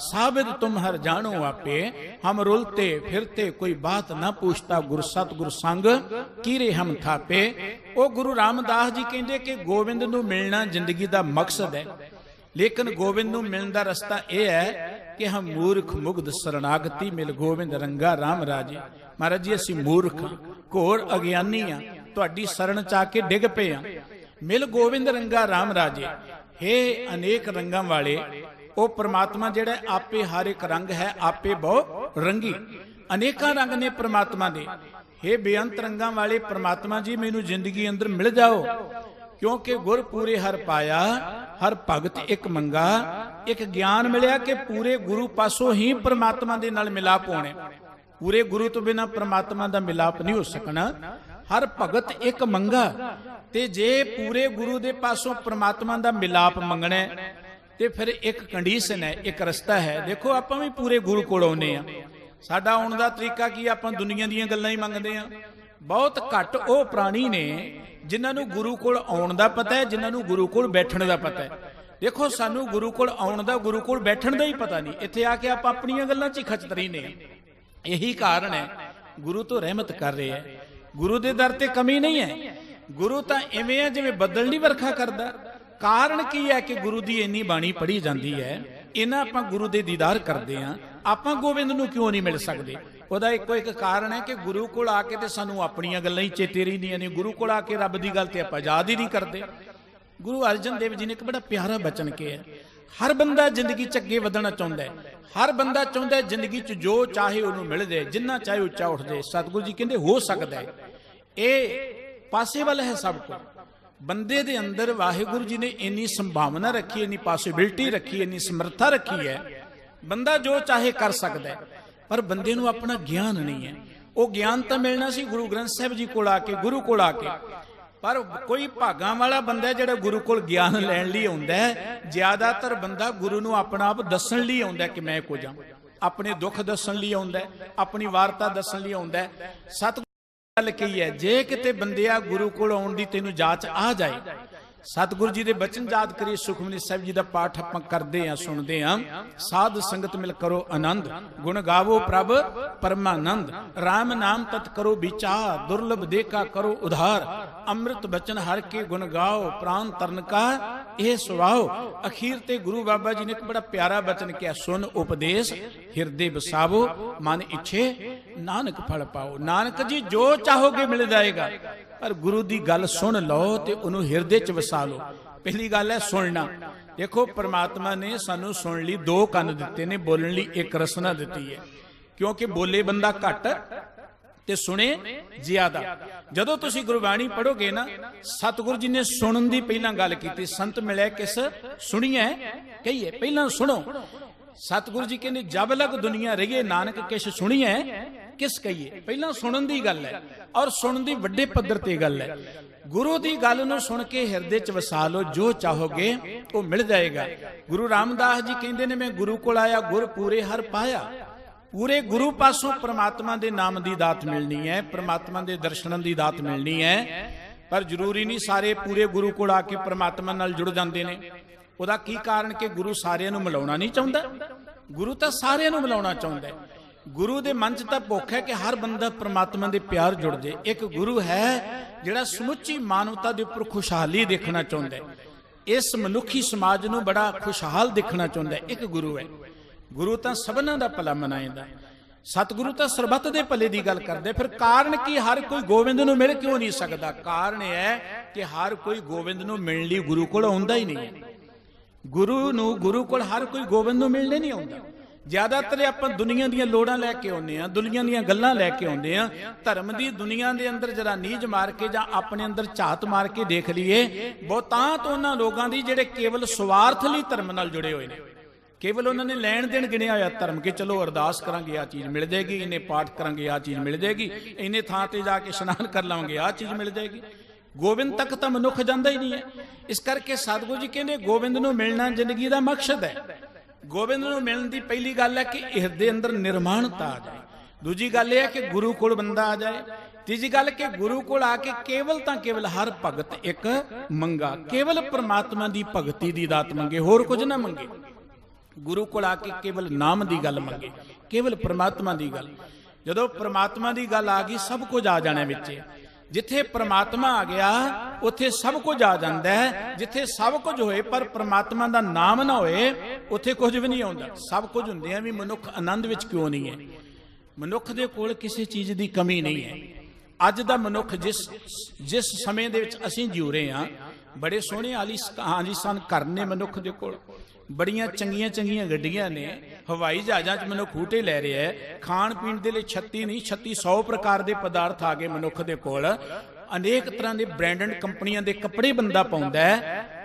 साबिद तुम हर जानो आपे, हम रुलते फिरते कोई बात ना पूछता, गुर सतगुर संग कीरे हम थापे। ओ गुरु रामदास जी कहते कि गोविंद नूं मिलना जिंदगी का मकसद है, लेकिन गोविंद नूं मिलण दा रस्ता यह है कि हम मूर्ख मुग्ध शरणागति मिल गोविंद रंगा राम राजे। महाराज जी असीं मूर्ख घोर अगियानी हाँ, तुहाडी शरण च आके डिग पे हाँ, मिल गोविंद रंगा राम राजे। हे अनेक रंगां वाले ओ परमात्मा जिहड़ा आपे हर एक रंग है, आपे बहु रंगी, अनेकां रंग ने परमात्मा दे। हे बेअंत रंगां वाले परमात्मा जी मैनूं जिंदगी अंदर मिल जाओ, क्योंकि गुर पूरे हर पाया, हर भगत एक मंगा। एक ज्ञान मिलिया कि पूरे गुरु पासों ही परमात्मा दे नाल मिलाप होने, पूरे गुरु तो बिना परमात्मा दा मिलाप नहीं हो सकना। हर भगत एक मंगा, ते जे पूरे गुरु दे पासों परमात्मा दा मिलाप मंगना है ते फिर एक कंडीशन है, एक रस्ता है। देखो आपां भी पूरे गुरु कोल आउंदे आ, साडा आउण दा तरीका की, आपां दुनिया दीयां गल्लां ही मंगदे आ। बहुत घट ओ प्राणी ने जिन्हां नूं गुरु कोल आउण दा पता है, जिन्हां नूं गुरु कोल बैठण दा पता है। देखो सानू गुरु कोल आउण दा, गुरु कोल बैठण दा ही पता नहीं, इत्थे आके आपां अपणीआं गल्लां 'च ही खचतरी ने। यही कारण है गुरु तो रहमत कर रहे हैं, गुरु दे दर ते कमी नहीं है। गुरु तां इवें है जिवें बदल नहीं वरखा करदा। कारण की है कि गुरु दी इन्नी बाणी पढ़ी जाती है, इन्हां आपां गुरु दे दीदार करदे हां, आपां गोविंद नूं क्यों नहीं मिल सकदे? ਉਹਦਾ ਇੱਕੋ ਇੱਕ ਕਾਰਨ ਹੈ ਕਿ ਗੁਰੂ ਕੋਲ ਆ ਕੇ ਤੇ ਸਾਨੂੰ ਆਪਣੀਆਂ ਗੱਲਾਂ ਹੀ ਚੇਤੇ ਰਹਿੰਦੀਆਂ ਨੇ, ਗੁਰੂ ਕੋਲ ਆ ਕੇ ਰੱਬ ਦੀ ਗੱਲ ਤੇ ਆਪਾਂ ਯਾਦ ਹੀ ਨਹੀਂ ਕਰਦੇ। ਗੁਰੂ ਅਰਜਨ ਦੇਵ ਜੀ ਨੇ ਇੱਕ ਬੜਾ ਪਿਆਰਾ ਬਚਨ ਕਿਹਾ, ਹਰ ਬੰਦਾ ਜ਼ਿੰਦਗੀ 'ਚ ਅੱਗੇ ਵਧਣਾ ਚਾਹੁੰਦਾ ਹੈ, ਹਰ ਬੰਦਾ ਚਾਹੁੰਦਾ ਹੈ ਜ਼ਿੰਦਗੀ 'ਚ ਜੋ ਚਾਹੇ ਉਹਨੂੰ ਮਿਲ ਜਾਏ, ਜਿੰਨਾ ਚਾਹੇ ਉੱਚਾ ਉੱਠ ਜਾਏ। ਸਤਿਗੁਰੂ ਜੀ ਕਹਿੰਦੇ ਹੋ ਸਕਦਾ ਹੈ, ਇਹ ਪਾਸੇਬਲ ਹੈ ਸਭ ਕੁਝ। ਬੰਦੇ ਦੇ ਅੰਦਰ ਵਾਹਿਗੁਰੂ ਜੀ ਨੇ ਇੰਨੀ ਸੰਭਾਵਨਾ ਰੱਖੀ, ਇੰਨੀ ਪੋਸਿਬਿਲਿਟੀ ਰੱਖੀ, ਇੰਨੀ ਸਮਰੱਥਾ ਰੱਖੀ ਹੈ, ਬੰਦਾ ਜੋ ਚਾਹੇ ਕਰ ਸਕਦਾ ਹੈ। पर बंदे नूं अपना ज्ञान नहीं है। वो ज्ञान तो मिलना सी गुरु ग्रंथ साहिब जी कोल आके, गुरु कोल आके, पर कोई भागां वाला बंदा जिहड़ा गुरु कोल ज्ञान लैण लई आउंदा है। ज्यादातर बंदा गुरु नूं अपना आप दस्सण लई आउंदा है कि मैं कुछ हां, अपने दुख दस्सण लई आउंदा है, अपनी वारता दस्सण लई आउंदा है। सतगुरू गल कही है, जे किते बंदिया गुरु कोल आउण दी तैनूं जाच आ जाए, सतगुरु जी दे बचन याद करिए, सुखमनी साहिब जी दा पाठ आपां करदे हां, सुणदे हां। साध संगत मिल करो आनंद, गुण गावो प्रभ परमानंद, राम नाम तत् करो विचार, दुर्लभ देखा करो उधार, अमृत बचन हर के गुण गाओ, प्राण तरन का यह सुभाओ। अखीर ते गुरु बाबा जी ने एक बड़ा प्यारा बचन किया, सुन उपदेश हिरदे बसावो, मन इच्छे नानक फल पाओ। नानक जी जो चाहोगे मिल जाएगा, पर गुरु की गल सुन लो तो उन्होंने हिरदे च वसा लो। पहली गल है सुनना। देखो परमात्मा ने सानू सुन ली दो कन दिते ने, बोलने ली एक रसना दी है, क्योंकि बोले बंदा घट ते सुने ज्यादा। जदों तुसी गुरबाणी पढ़ोगे ना, सतगुरु जी ने सुनन दी पहला गल की, संत मिले किस सुनिए कहिए, पहला सुनो। सतगुरु जी कहते जब लग दुनिया रहिए नानक किश सुनिए किस कहिए, पहला सुनन दी गल है, और सुनन दी वड्डे पद्धर ते गल है। गुरु दी गल नूं सुन के हिरदे च वसा लो, जो चाहोगे वो मिल जाएगा। गुरु रामदास जी कहते ने, मैं गुरु कोल आया गुर पूरे हर पाया। पूरे गुरु पासों परमात्मा दे नाम दी दात मिलनी है, परमात्मा दे दर्शनन दी दात मिलनी है। पर जरूरी नहीं सारे पूरे गुरु कोल आके परमात्मा नाल जुड़ जाते हैं। ਉਹਦਾ ਕੀ ਕਾਰਨ ਕਿ ਗੁਰੂ ਸਾਰਿਆਂ ਨੂੰ ਮਿਲਾਉਣਾ ਨਹੀਂ ਚਾਹੁੰਦਾ, ਗੁਰੂ ਤਾਂ ਸਾਰਿਆਂ ਨੂੰ ਮਿਲਾਉਣਾ ਚਾਹੁੰਦਾ ਹੈ। ਗੁਰੂ ਦੇ ਮਨ 'ਚ ਤਾਂ ਭੁੱਖ ਹੈ ਕਿ ਹਰ ਬੰਦਾ ਪ੍ਰਮਾਤਮਾ ਦੇ ਪਿਆਰ ਜੁੜ ਜੇ। ਇੱਕ ਗੁਰੂ ਹੈ ਜਿਹੜਾ ਸਮੁੱਚੀ ਮਾਨਵਤਾ ਦੇ ਉੱਪਰ ਖੁਸ਼ਹਾਲੀ ਦੇਖਣਾ ਚਾਹੁੰਦਾ ਹੈ, ਇਸ ਮਨੁੱਖੀ ਸਮਾਜ ਨੂੰ ਬੜਾ ਖੁਸ਼ਹਾਲ ਦੇਖਣਾ ਚਾਹੁੰਦਾ ਹੈ। ਇੱਕ ਗੁਰੂ ਹੈ, ਗੁਰੂ ਤਾਂ ਸਭਨਾਂ ਦਾ ਭਲਾ ਮਨਾਏਂਦਾ, ਸਤਿਗੁਰੂ ਤਾਂ ਸਰਬੱਤ ਦੇ ਭਲੇ ਦੀ ਗੱਲ ਕਰਦੇ। ਫਿਰ ਕਾਰਨ ਕੀ ਹਰ ਕੋਈ ਗੋਬਿੰਦ ਨੂੰ ਮਿਲ ਕਿਉਂ ਨਹੀਂ ਸਕਦਾ? ਕਾਰਨ ਇਹ ਹੈ ਕਿ ਹਰ ਕੋਈ ਗੋਬਿੰਦ ਨੂੰ ਮਿਲਣ ਲਈ ਗੁਰੂ ਕੋਲ ਆਉਂਦਾ ਹੀ ਨਹੀਂ ਹੈ। गुरु कोल हर कोई गोबिंद नूं मिलने नहीं आउंदा। ज्यादातर आपां दुनिया दीयां लोड़ां लैके आउंदे आ, दुनिया दीयां गल्लां लैके आउंदे आ। धर्म दी दुनिया दे अंदर जरा नीज मार के जां अपने अंदर झात मार के देख लीए, बहुतांत उन्हां लोकां दी जिहड़े केवल स्वार्थ लई धर्म नाल जुड़े होए ने। केवल उन्होंने लैण देण गिणिया होया धर्म के, चलो अरदास करांगे आ चीज़ मिल जाएगी, इन्हें पाठ करांगे आ चीज़ मिल जाएगी, इन्हें थां ते जाके इशनान कर लांगे आ चीज़ मिल जाएगी। गोबिंद तक तो मनुख जाता ही नहीं है। इस करके सतगुरु जी कहते गोबिंद नूं मिलना जिंदगी का मकसद है। गोबिंद नूं मिलण दी पहली गल है कि हिरदे अंदर निर्माणता आ जाए। दूजी गल यह है कि गुरु कोल बंदा आ जाए। तीजी गल कि गुरु कोल आके केवल तां केवल हर भगत एक मंगा, केवल परमात्मा दी भगती दी दात मंगे, होर कुछ ना मंगे। गुरु कोल आके केवल नाम दी गल मंगे, केवल परमात्मा दी गल। जदों परमात्मा दी गल आ गई सब कुछ आ जाने विच। जिथे परमात्मा आ गया उत्थे सब कुछ आ जाता है। जिथे सब कुछ होए पर परमात्मा दा नाम ना होए उत्थे कुछ भी नहीं आउंदा। सब कुछ हुंदियां भी मनुख आनंद विच क्यों नहीं है? मनुख दे कोल किसी चीज़ दी कमी नहीं है। अज दा मनुख जिस समय दे विच असीं जीव रहे हां, बड़े सोहणे आलीशान घर ने मनुख दे कोल, बड़ियां चंगियां चंगियां गड्डियां ने, हवाई जहाज़ां च मनुख हूटे लै रहा है। खाण पीण दे लई 36 नहीं 3600 प्रकार के पदार्थ आ गए मनुख दे कोल। अनेक तरह के ब्रांडेड कंपनियां दे कपड़े बंदा पाउंदा है।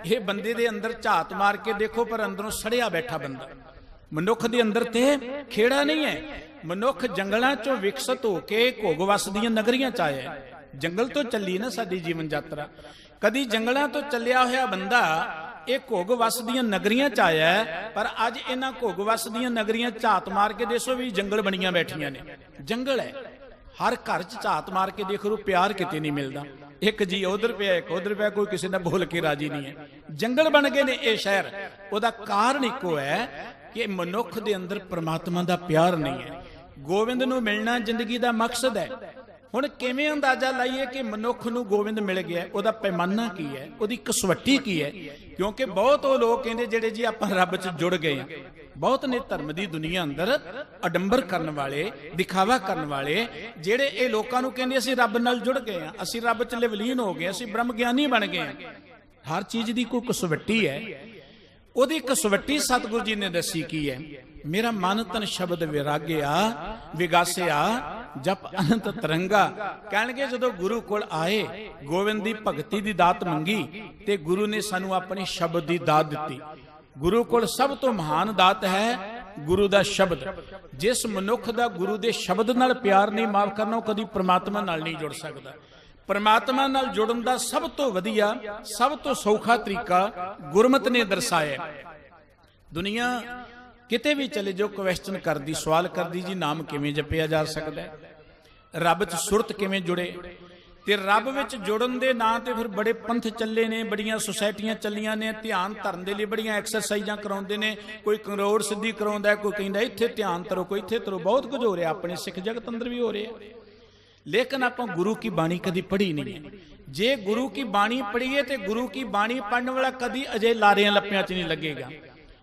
ये बंदे दे अंदर झात मार के देखो पर अंदरों सड़िया बैठा बंदा। मनुख दे अंदर ते खेड़ा नहीं है। मनुख जंगलों चों विकसित होके घोगवस दीयां नगरियां च आया। जंगल तो चली ना साडी जीवन यात्रा। कदी जंगलों तो चलिया होया बंदा ये घोगवस दीयां नगरियां च आया है, पर अज इन्हां घोगवस दीयां नगरियां झात मार के देखो भी जंगल बनियां बैठियां ने। जंगल है, हर घर च झात मार के देख लो, प्यार किते नहीं मिलता। एक जी उधर पे एक उधर पे, कोई किसी ने बोल के राजी नहीं है। जंगल बन गए ने ये शहर। उहदा कारण इको है कि मनुख दे अंदर परमात्मा दा प्यार नहीं है। गोविंद नूं मिलना जिंदगी दा मकसद है। हुण किवें अंदाजा लाइए कि मनुख नूं गोविंद मिल गया, उहदा पैमाना की है, उहदी कसवट्टी की है? क्योंकि बहुत वो लोग कहते जिहड़े जी आपां रब च जुड़ गए हैं। बहुत ने धर्म की दुनिया अंदर अडंबर करने वाले, दिखावा करने वाले, जिहड़े ये लोकां नूं कहंदे असीं रब नाल जुड़ गए हैं, असीं रब च लवलीन हो गए, असीं ब्रह्म ज्ञानी बन गए हैं। हर चीज़ की कोई कसवट्टी है। उहदी कसवट्टी सतगुरु जी ने दसी की है। मेरा मन तन शब्द विरागिया विगासिया जप अनंत तरंगा। कहणगे जदों गुरु कोल आए, गोविंद दी भगती दी दात मंगी ते गुरु ने सानू अपने शब्द दी दात दिती। गुरु कोल सब तो महान दात है गुरु दा शब्द। जिस मनुख दा गुरु दे शब्द नाल प्यार नहीं माफ करना, कदी परमात्मा नाल नहीं जुड़ सकदा। परमात्मा नाल जुड़न दा सब तो वधिया, सब तो सौखा तरीका गुरमत ने दर्शाया। दुनिया किते भी चले जो क्वेश्चन कर दी, सवाल कर दी जी नाम किवें जपिया जा सकदा है, रब च सुरत किवें जुड़े। ते रब विच जुड़न दे नां ते फिर बड़े पंथ चले ने, बड़ियां सोसाइटियां चलियां ने, ध्यान धरन दे लई बड़ियां एक्सरसाइजां कराउंदे ने। कोई करोड़ सिद्धि कराउंदा है, कोई कहंदा इत्थे ध्यान धरो, कोई इत्थे धरो। बहुत कुछ हो रहा अपने सिख जगत अंदर भी हो रहा। लेकिन आपां गुरु की बाणी कदी पढ़ी नहीं है। जे गुरु की बाणी पढ़ीए तो गुरु की बाणी पढ़ने वाला कदी अजे लारियां लप्पियां च नहीं लगेगा।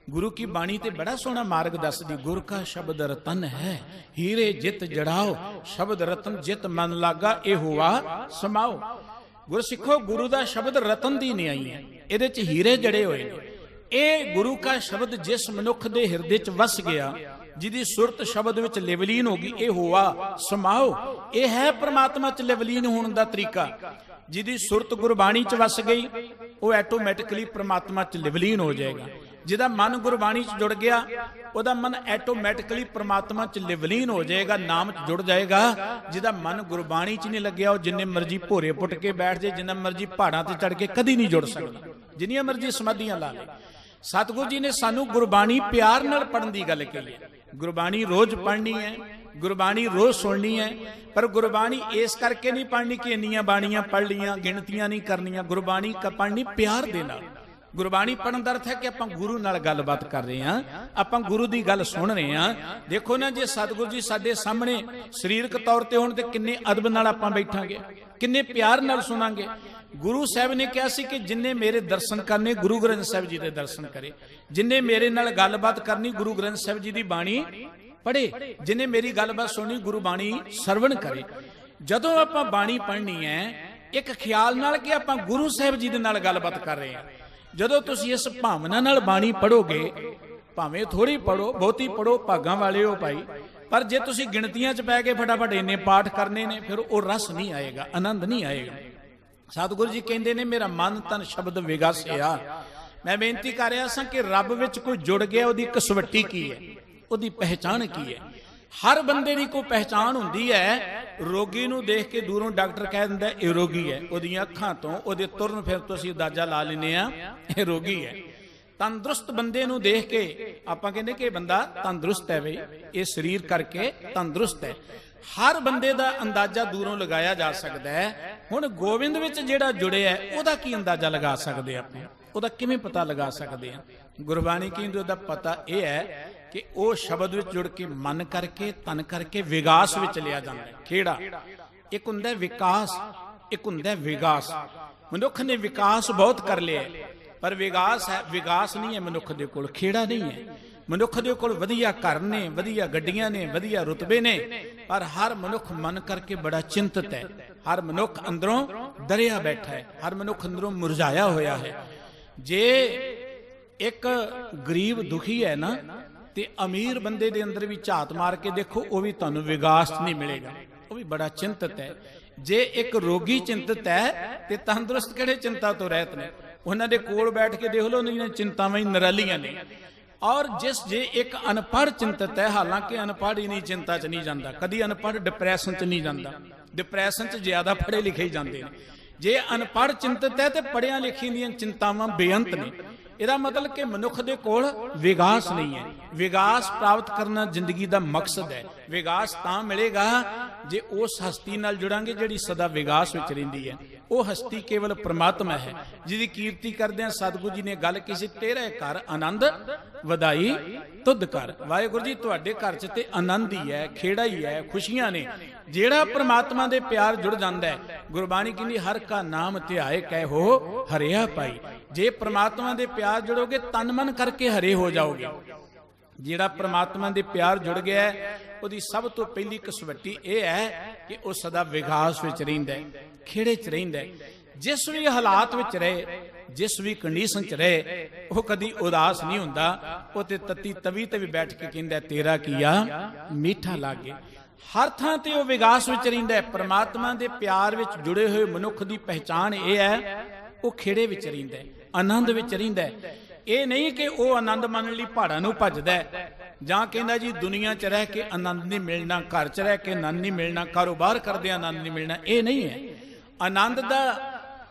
गुरु की बाणी ते बड़ा सोहना मार्ग दसदी। गुर का शब्द रतन है, हीरे जित जड़ाओ, शब्द रतन जित मन लागा, ए हुआ समाओ। गुर सिखो, गुरु का शब्द रतन दी नहीं आई है, इहदे च हीरे जड़े हुए ने। ए गुरु का शब्द जिस मनुख दे हिरदे च वस गया, जिहदी सुरत शब्द विच लिवलीन हो गई, ए हुआ समाओ। ये है परमात्मा च लिवलीन होने का तरीका। जिहदी सुरत गुरबाणी च वस गई, वो ऐटोमैटिकली परमात्मा च लिवलीन हो जाएगा। जिहदा मन गुरबाणी च जुड़ गया, उहदा मन ऐटोमैटिकली परमात्मा च लिवलीन हो जाएगा, नाम च जुड़ जाएगा। जिहदा मन गुरबाणी च नहीं लग्या, वो जिन्ने मर्जी भोरे पुट के बैठ जाए, जिन्ना मर्जी पहाड़ां ते चढ़ के कदी नहीं जुड़ सकता, जिन्नियां मर्जी समाधियां ला ले। सतगुरु जी ने सानू गुरबाणी प्यार नाल पढ़न दी गल कही है। गुरबाणी रोज पढ़नी है, गुरबाणी रोज सुननी है, पर गुरबाणी इस करके नहीं पढ़नी कि इन्नियां बाणियां पढ़ लियां, गिणतियां नहीं करनियां। गुरबाणी पढ़नी प्यार दे नाल। गुरबाणी पढ़न दा अर्थ है कि आपां गुरु नाल गलबात कर रहे हैं, आपां गुरु दी गल सुन रहे हैं। देखो ना, जे सतगुरु जी साडे सामने शरीरक तौर ते होण ते किन्ने अदब नाल आपां बैठांगे, किन्ने प्यार नाल सुनांगे। गुरु साहब ने कहा सी कि जिन्ने मेरे दर्शन करने गुरु ग्रंथ साहब जी दे दर्शन करे, जिन्ने मेरे नाल गलबात करनी गुरु ग्रंथ साहब जी दी बाणी पढ़े, जिन्ने मेरी गलबात सुननी गुरु बाणी सरवण करे। जदों आपां बाणी पढ़नी है एक ख्याल नाल कि आपां गुरु साहब जी दे नाल गलबात कर रहे हैं। जदों तुसीं इस भावना नाल बाणी पढ़ोगे, भावें थोड़ी पढ़ो बहुती पढ़ो, भागां वाले हो भाई, पर जे तुसीं गिणतियां च पै के फटाफट इन्ने पाठ करने ने, फिर वो रस नहीं आएगा, आनंद नहीं आएगा। सतगुरु जी कहते ने मेरा मन तन शब्द विगासिया। मैं बेनती कर रहा सा कि रब विच कोई जुड़ गया, उसकी कसवट्टी की है, उसकी पहचान की है। हर बंदे की कोई पहचान होंदी है। रोगी नूं देख के दूरों डॉक्टर कह दिंदा ये रोगी है, उहदियां अखां तो उहदे तुरन फिर तो असीं अंदाजा ला लैंदे आ ये रोगी है। तंदुरुस्त बंदे नूं देख के आपां कहंदे कि बंदा तंदुरुस्त है, बई ये शरीर करके तंदुरुस्त है। हर बंदे दा अंदाजा दूरों लगाया जा सकता है। हुण गोविंद विच जिहड़ा जुड़िया है उहदा की अंदाजा लगा सकते हैं, उहदा किवें पता लगा सकते हैं? गुरबाणी कहंदी उहदा पता यह है कि वह शब्द विच जुड़ के मन करके तन करके विगास विच लिया जाता है। खेड़ा एक हुंदा है विकास, एक हुंदा है विगास। मनुख ने विकास बहुत कर लिया पर विगास है, विगास नहीं है मनुख दे कोल, खेड़ा नहीं है। मनुख दे कोल वधिया घर ने, वधिया गड्डियां ने, वधिया रुतबे ने, पर हर मनुख मन करके बड़ा चिंतित है। हर मनुख अंदरों डरिया बैठा है, हर मनुख अंदरों मुरझाया होया है। जे एक गरीब दुखी है ना ते अमीर बंदे दे अंदर भी झात मार के देखो, वो भी तुहानूं विगास नहीं मिलेगा, वो भी बड़ा चिंतित है। जे एक रोगी चिंतित है ते तंदुरुस्त किहड़े चिंता तो रहत ने? उन्हां दे कोल बैठ के देख लो, उन्हां चिंतावां ही निरालियां ने। और जिस जे एक अनपढ़ चिंतित है, हालांकि अनपढ़ ही नहीं चिंता च नहीं जाता, कभी अनपढ़ डिप्रैशन च नहीं जाता, डिप्रैशन च ज्यादा पढ़े लिखे ही जाते हैं। जे अनपढ़ चिंतित है तो पढ़िया लिखी दी चिंतावां बेअंत ने। ਇਹਦਾ मतलब कि मनुख दे कोल विगास नहीं है। विगास प्राप्त करना जिंदगी का मकसद है। विगास तां मिलेगा जे उस हस्ती नाल जुड़ांगे जिहड़ी सदा विगास विच रहिंदी है। वो हस्ती केवल परमात्मा है जिहदी कीर्ति करदे सतगुरु जी ने गल कीती, तेरे घर आनंद वधाई तुद कर। वाहिगुरू जी तुहाडे घर च ते आनंद ही है, खेड़ा ही है, खुशियां ने। जेड़ा परमात्मा दे प्यार जुड़ जांदा है, गुरबाणी कहंदी हर का नाम ध्याए कै हो हरिया पाई। जे परमात्मा दे प्यार जुड़ोगे तन मन करके हरे हो जाओगे। जेड़ा परमात्मा दे प्यार जुड़ गया है, उहदी सब तो पहली कसवट्टी यह है कि वह सदा विगास विच रहिंदा है, खेड़े च रहिंदा है। जिस भी हालात विच रहे, जिस भी कंडीशन च रहे, वह कदी उदास नहीं हुंदा। वो ते तत्ती तवी ते भी बैठ के कहंदा तेरा किया मीठा लागे। हर थां ते वह विगास विच रहिंदा है। परमात्मा दे प्यार विच जुड़े हुए मनुख दी पहचान यह है, वह खेड़े विच रहिंदा है, आनंद विच रहिंदा है। ਇਹ नहीं कि वह आनंद मानण लई पहाड़ां नूं भजदा है जां कहंदा जी दुनिया च रह के आनंद नहीं मिलना, घर च रह के आनंद नहीं मिलना, कारोबार करदे आनंद नहीं मिलना। ये नहीं है। आनंद दा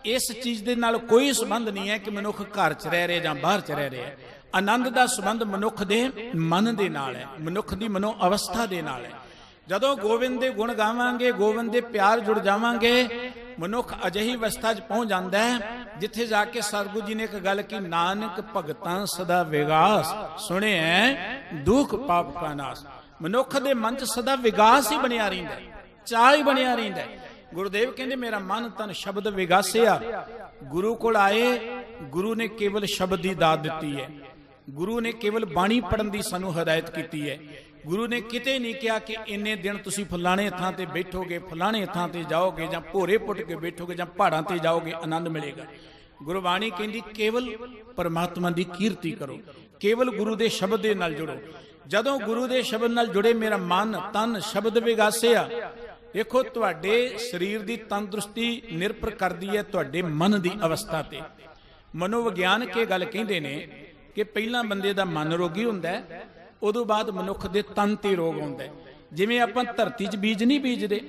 इस चीज़ दे नाल कोई संबंध नहीं है कि मनुख घर च रह रहे जां बाहर च रह रहे है। आनंद दा संबंध मनुख दे मन दे नाल है, मनुख दी मनो अवस्था दे नाल है। जदों गोविंद दे गुण गावांगे, गोविंद दे प्यार जुड़ जावांगे, मनुख अजिही अवस्था च पहुंच जाता है जिथे जाके सतगुरु जी ने एक गल की, नानक भगतां सदा विगास सुने हैं दुख पाप का नाश। मनुख दे मन च सदा विगास ही बनिया रहिंदा है, चाह ही बनिया रहिंदा है। गुरुदेव कहंदे मेरा मन तन शब्द विगासिया। गुरु कोल आए, गुरु ने केवल शब्द की दात दी है। गुरु ने केवल बाणी पढ़न की सानू हदायत की है। गुरु ने किते नहीं कहा कि इन्ने दिन तुसी फलाने थां ते बैठोगे, फलाने थां ते जाओगे, जां भोरे पुट के बैठोगे, जां पहाड़ां ते जाओगे, आनंद मिलेगा। गुरबाणी कहंदी केवल परमात्मा की कीर्ति करो, केवल गुरु के शब्द दे नाल जुड़ो। जदों गुरु के शब्द नाल जुड़े मेरा मन तन शब्द विगासिया। देखो तुहाडे शरीर की तंदुरुस्ती निर्भर करती है तुहाडे मन की अवस्था ते। मनोविज्ञान के गल कहंदे ने कि पहला बंदे दा मन रोगी हुंदा है, उदों बाद मनुख दे तन ते रोग हुंदा है। जिवें आपां धरती च बीज नहीं बीजदे,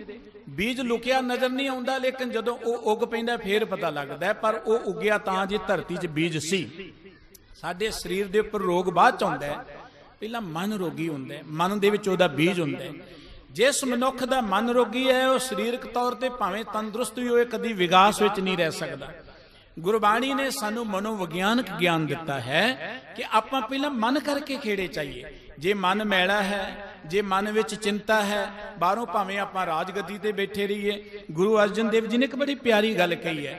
बीज लुकिया नज़र नहीं आउंदा, लेकिन जदों वो उग पैंदा फिर पता लगदा है, पर वो उगिया तां जे धरती च बीज सी। साडे शरीर दे उपर रोग बाद च आउंदा है, पहला मन रोगी हुंदा है, मन दे विच ओहदा बीज हुंदा है। जिस मनुख दा मन रोगी है, वह शरीरक तौर ते भावें तंदुरुस्त भी होए, कदी विगास विच नहीं रह सकदा। गुरबाणी ने सानू मनोविज्ञानक ज्ञान दिता है कि आपां पहला मन करके खेड़े चाहिए। जे मन मैला है, जे मन विच चिंता है, बाहरों भावें आपां राजगद्दी ते बैठे रहिए। गुरु अर्जन देव जी ने एक बड़ी प्यारी गल कही है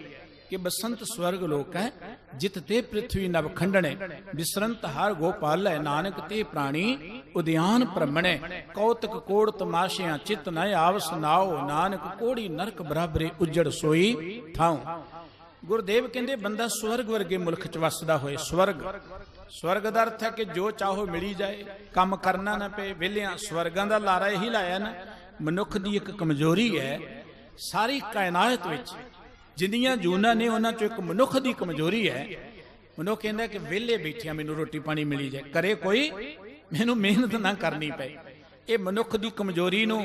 कि बसंत स्वर्ग लोक है, जित ते पृथ्वी नभ खंडने, विसरंत हर गोपाल है, नानक ते प्राणी उद्यान भ्रमणे, कौतक कोड़ तमाशियां चित न आव सुनाओ, नानक कोड़ी नरक बराबरे उजड़ सोई थाऊं। गुरुदेव कहंदे बंदा स्वर्ग वर्गे मुल्क च वसदा होए। स्वर्ग, स्वर्ग दा अर्थ है कि जो चाहो मिली जाए, काम करना ना पे, वेलियां स्वर्गां दा लारा यही लाया ना। मनुख दी एक कमजोरी है, सारी कायनात विच जिन्नियां जूनां ने उन्हां चों एक मनुख दी कमजोरी है। मनुख कहंदा कि वेले बैठिया मैनूं रोटी पानी मिली जाए, करे कोई मैनूं मेहनत ना करनी पे। ये मनुख दी कमजोरी नूं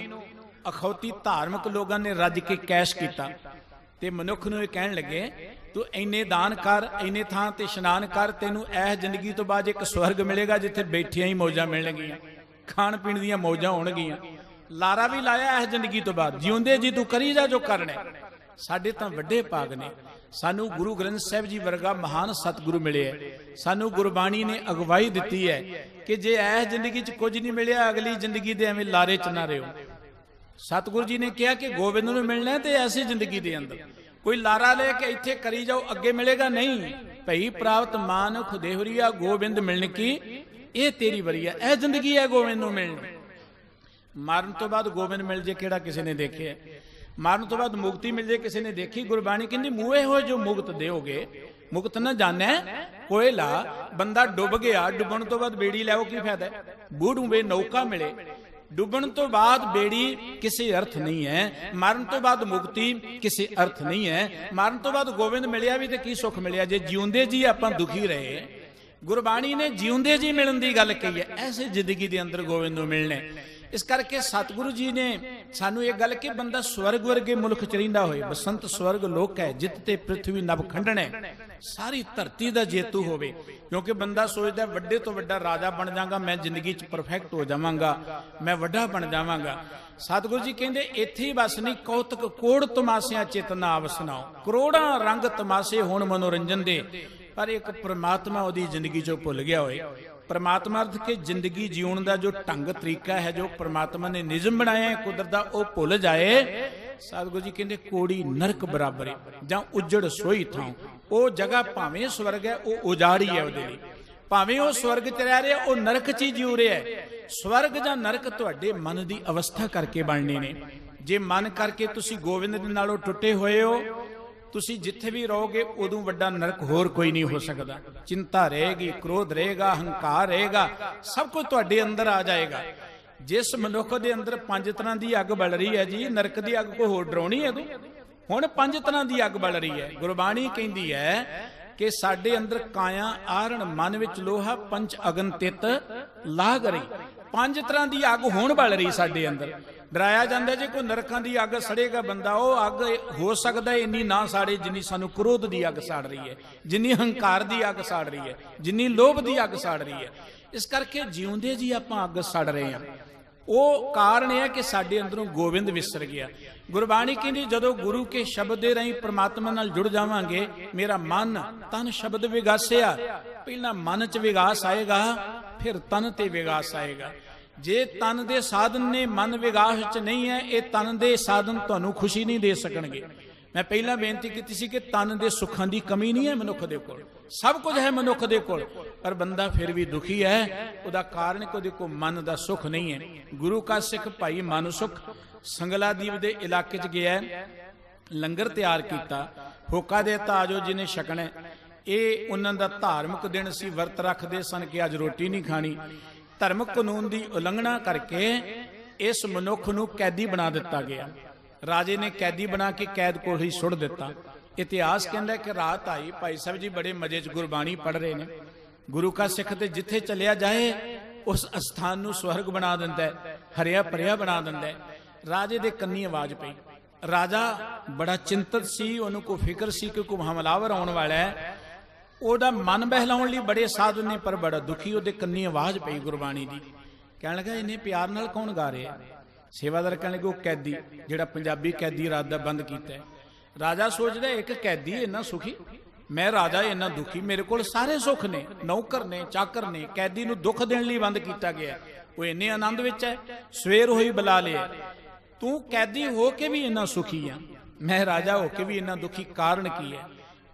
अखौती धार्मिक लोगों ने रज के कैश किया ते मनुख नूं इह कहण लगे तू इन्ने दान कर, इन्ने थां ते इशनान कर, तैनूं इह जिंदगी तो बाद एक स्वर्ग मिलेगा जिथे बैठिया ही मौजां मिलणगीआं, खाण पीण दीआं मौजां होणगीआं। ਲਾਰਾ ਵੀ ਲਾਇਆ ਇਸ ਜ਼ਿੰਦਗੀ ਤੋਂ ਬਾਅਦ, ਜਿਉਂਦੇ ਜੀ ਤੂੰ ਕਰੀ ਜਾ ਜੋ ਕਰਨਾ। ਸਾਡੇ ਤਾਂ ਵੱਡੇ ਭਾਗ ਨੇ, ਸਾਨੂੰ ਗੁਰੂ ਗ੍ਰੰਥ ਸਾਹਿਬ ਜੀ ਵਰਗਾ ਮਹਾਨ ਸਤਿਗੁਰੂ ਮਿਲਿਆ। ਸਾਨੂੰ ਗੁਰਬਾਣੀ ਨੇ ਅਗਵਾਈ ਦਿੱਤੀ ਹੈ ਕਿ ਜੇ ਇਸ ਜ਼ਿੰਦਗੀ 'ਚ ਕੁਝ ਨਹੀਂ ਮਿਲਿਆ, ਅਗਲੀ ਜ਼ਿੰਦਗੀ ਦੇ ਐਵੇਂ ਲਾਰੇ 'ਚ ਨਾ ਰਹੋ। ਸਤਿਗੁਰੂ ਜੀ ਨੇ ਕਿਹਾ ਕਿ ਗੋਬਿੰਦ ਨੂੰ ਮਿਲਣਾ ਤੇ ਐਸੀ ਜ਼ਿੰਦਗੀ ਦੇ ਅੰਦਰ ਕੋਈ ਲਾਰਾ ਲੈ ਕੇ ਇੱਥੇ ਕਰੀ ਜਾਓ ਅੱਗੇ ਮਿਲੇਗਾ ਨਹੀਂ। ਭਈ ਪ੍ਰਾਪਤ ਮਾਨੁਖ ਦੇਹੁਰੀਆ ਗੋਬਿੰਦ ਮਿਲਣ ਕੀ ਇਹ ਤੇਰੀ ਵਰੀਆ। ਇਹ ਜ਼ਿੰਦਗੀ ਹੈ ਗੋਬਿੰਦ ਨੂੰ ਮਿਲਣ। ਮਰਨ ਤੋਂ ਬਾਅਦ ਗੋਬਿੰਦ ਮਿਲ ਜੇ ਕਿਹੜਾ ਕਿਸੇ ਨੇ ਦੇਖਿਆ? ਮਰਨ ਤੋਂ ਬਾਅਦ ਮੁਕਤੀ ਮਿਲ ਜੇ ਕਿਸੇ ਨੇ ਦੇਖੀ? ਗੁਰਬਾਣੀ ਕਹਿੰਦੀ ਮੂਹੇ ਹੋਏ ਜੋ ਮੁਕਤ ਦਿਓਗੇ ਮੁਕਤ ਨਾ ਜਾਣੈ ਕੋਇਲਾ। ਬੰਦਾ ਡੁੱਬ ਗਿਆ, ਡੁੱਬਣ ਤੋਂ ਬਾਅਦ ਬੇੜੀ ਲੈਓ ਕੀ ਫਾਇਦਾ? ਬੂੜੂਵੇ ਨੌਕਾ ਮਿਲੇ। ਡੁੱਬਣ ਤੋਂ ਬਾਅਦ ਬੇੜੀ ਕਿਸੇ ਅਰਥ ਨਹੀਂ ਹੈ, ਮਰਨ ਤੋਂ ਬਾਅਦ ਮੁਕਤੀ ਕਿਸੇ ਅਰਥ ਨਹੀਂ ਹੈ। ਮਰਨ ਤੋਂ ਬਾਅਦ ਗੋਬਿੰਦ ਮਿਲਿਆ ਵੀ ਤੇ ਕੀ ਸੁੱਖ ਮਿਲਿਆ ਜੇ ਜਿਉਂਦੇ ਜੀ ਆਪਾਂ ਦੁਖੀ ਰਹੇ। ਗੁਰਬਾਣੀ ਨੇ ਜਿਉਂਦੇ ਜੀ ਮਿਲਣ ਦੀ ਗੱਲ ਕਹੀ ਹੈ, ਐਸੇ ਜ਼ਿੰਦਗੀ ਦੇ ਅੰਦਰ ਗੋਬਿੰਦ ਨੂੰ ਮਿਲਣਾ। ਇਸ ਕਰਕੇ ਸਤਿਗੁਰੂ ਜੀ ਨੇ ਸਾਨੂੰ ਇਹ ਗੱਲ ਕਿ ਬੰਦਾ ਸਵਰਗ ਵਰਗੇ ਮੁਲਕ ਚ ਰਹਿੰਦਾ ਹੋਏ, ਬਸੰਤ ਸਵਰਗ ਲੋਕ ਹੈ ਜਿੱਤ ਤੇ ਪ੍ਰਿਥਵੀ ਨਭ ਖੰਡਣ ਹੈ, ਸਾਰੀ ਧਰਤੀ ਦਾ ਜੇਤੂ ਹੋਵੇ। ਕਿਉਂਕਿ ਬੰਦਾ ਸੋਚਦਾ ਵੱਡੇ ਤੋਂ ਵੱਡਾ ਰਾਜਾ ਬਣ ਜਾਵਾਂਗਾ, ਮੈਂ ਜ਼ਿੰਦਗੀ 'ਚ ਪਰਫੈਕਟ ਹੋ ਜਾਵਾਂਗਾ, ਮੈਂ ਵੱਡਾ ਬਣ ਜਾਵਾਂਗਾ। ਸਤਿਗੁਰੂ ਜੀ ਕਹਿੰਦੇ ਇੱਥੇ ਹੀ ਬਸ ਨਹੀਂ, ਕੌਤਕ ਕੋੜ ਤਮਾਸਿਆਂ ਚਿਤ ਨਾ ਆਵਸਨਾਓ। ਕਰੋੜਾਂ ਰੰਗ ਤਮਾਸੇ ਹੋਣ ਮਨੋਰੰਜਨ ਦੇ, ਪਰ ਇੱਕ ਪ੍ਰਮਾਤਮਾ ਉਹਦੀ ਜ਼ਿੰਦਗੀ 'ਚੋਂ ਭੁੱਲ ਗਿਆ ਹੋਏ। परमात्मा अर्थ के जिंदगी जीवन का जो ढंग तरीका है, जो परमात्मा ने निजम बनाया है कुदरत का, वो भुल जाए। सतगुरु जी कहते कोड़ी नरक बराबर है, जां उजड़ सोई थां। वो जगह भावें स्वर्ग है, वो उजाड़ी है उहदे लई। भावें वो स्वर्ग च रह रहा, वो नरक च जीव रहा है। स्वर्ग जां नरक तुहाडे मन की अवस्था करके बनने ने। जे मन करके तुसी गोविंद दे नालों टुटे होए हो, तुसी जिथे भी रहोगे उदों वड्डा नरक होर कोई नहीं हो सकता। चिंता रहेगी, क्रोध रहेगा, हंकार रहेगा, सब कुछ तुहाडे अंदर आ जाएगा। जिस मनुख दे अंदर 5 तरह की अग बल रही है जी, नरक की अग कोई होर डराउणी है? हुण 5 तरह की अग बल रही है। गुरबाणी कहती है कि साडे अंदर काया आरण मन विच लोहा पंच अगन तित लाग रही। 5 तरह की अग होण बल रही साडे अंदर। डराया जाता जे कोई नरकां दी अग सड़ेगा बंदा, वो अग हो सकता है इन्नी ना साड़े जिन्नी सानू क्रोध की अग साड़ रही है, जिन्नी हंकार की अग साड़ रही है, जिन्नी लोभ की अग साड़ रही है। इस करके जिउंदे जी आपां अग सड़ रहे हैं। वो कारण है कि साडे अंदरों गोविंद विसर गया। गुरबाणी कहती जदों गुरु के शब्द दे राहीं परमात्मा नाल जुड़ जावांगे, मेरा मन तन शब्द विगासिया। पहला मन च विगास आएगा, फिर तन ते विगास आएगा। जे तन दे साधन ने मन विगास च नहीं है, ये तन दे साधन तुहानू खुशी नहीं दे सकणगे। मैं पहला बेनती की सी कि तन दे सुखां दी कमी नहीं है मनुख दे कोल, सब कुछ है मनुख दे कोल, पर बंदा फिर भी दुखी है। उहदा कारण कोई को मन दा सुख नहीं है। गुरु का सिख भाई मन सुख संगला दीप दे इलाके च गया, लंगर तैयार किया, होका देता आजो जिन्हें छकना। ये उन्हां दा धार्मिक दिन सी, वर्त रखदे सन कि अज रोटी नहीं खानी। धर्म कानून की उलंघना करके इस मनुख नूं कैदी बना दिता गया। राजे ने कैदी बना के कैद कोल ही सुट दिता। इतिहास कहता है कि रात आई, भाई साहब जी बड़े मजे च गुरबाणी पढ़ रहे हैं। गुरु का सिख ते जिथे चलिया जाए उस स्थान नूं स्वर्ग बना दिंदा है, हरिया भरिया बना दिंदा है। राजे दे कन्नी आवाज पई। राजा बड़ा चिंतित सी, उहनूं कोई फिक्र सी कि कोई हमलावर आउण वाला है। ਉਹਦਾ मन बहलाउण लई बड़े साधु ने, पर बड़ा दुखी ਉਹਦੇ ਕੰਨੀ आवाज पई गुरबाणी ਦੀ। ਕਹਿਣ ਲੱਗਾ ਇੰਨੇ ਪਿਆਰ ਨਾਲ ਕੌਣ ਗਾ ਰਿਹਾ? ਸੇਵਾਦਾਰ ਕਹਿਣ ਲੱਗੇ ਉਹ ਕੈਦੀ, ਜਿਹੜਾ ਪੰਜਾਬੀ ਕੈਦੀ ਰਾਤ ਦਾ ਬੰਦ ਕੀਤਾ ਹੈ। ਰਾਜਾ ਸੋਚਦਾ ਇੱਕ ਕੈਦੀ ਇੰਨਾ ਸੁਖੀ, ਮੈਂ ਰਾਜਾ ਇੰਨਾ ਦੁਖੀ, ਮੇਰੇ ਕੋਲ ਸਾਰੇ ਸੁੱਖ ਨੇ, ਨੌਕਰ ਨੇ, ਚਾਕਰ ਨੇ, ਕੈਦੀ ਨੂੰ ਦੁੱਖ ਦੇਣ ਲਈ ਬੰਦ ਕੀਤਾ ਗਿਆ। ਉਹ ਇੰਨੇ ਆਨੰਦ ਵਿੱਚ ਹੈ, ਸਵੇਰ ਹੋਈ ਬੁਲਾ ਲਿਆ। ਤੂੰ ਕੈਦੀ ਹੋ ਕੇ ਵੀ ਇੰਨਾ ਸੁਖੀ ਆ, ਮੈਂ ਰਾਜਾ ਹੋ ਕੇ ਵੀ ਇੰਨਾ ਦੁਖੀ, ਕਾਰਨ ਕੀ ਹੈ?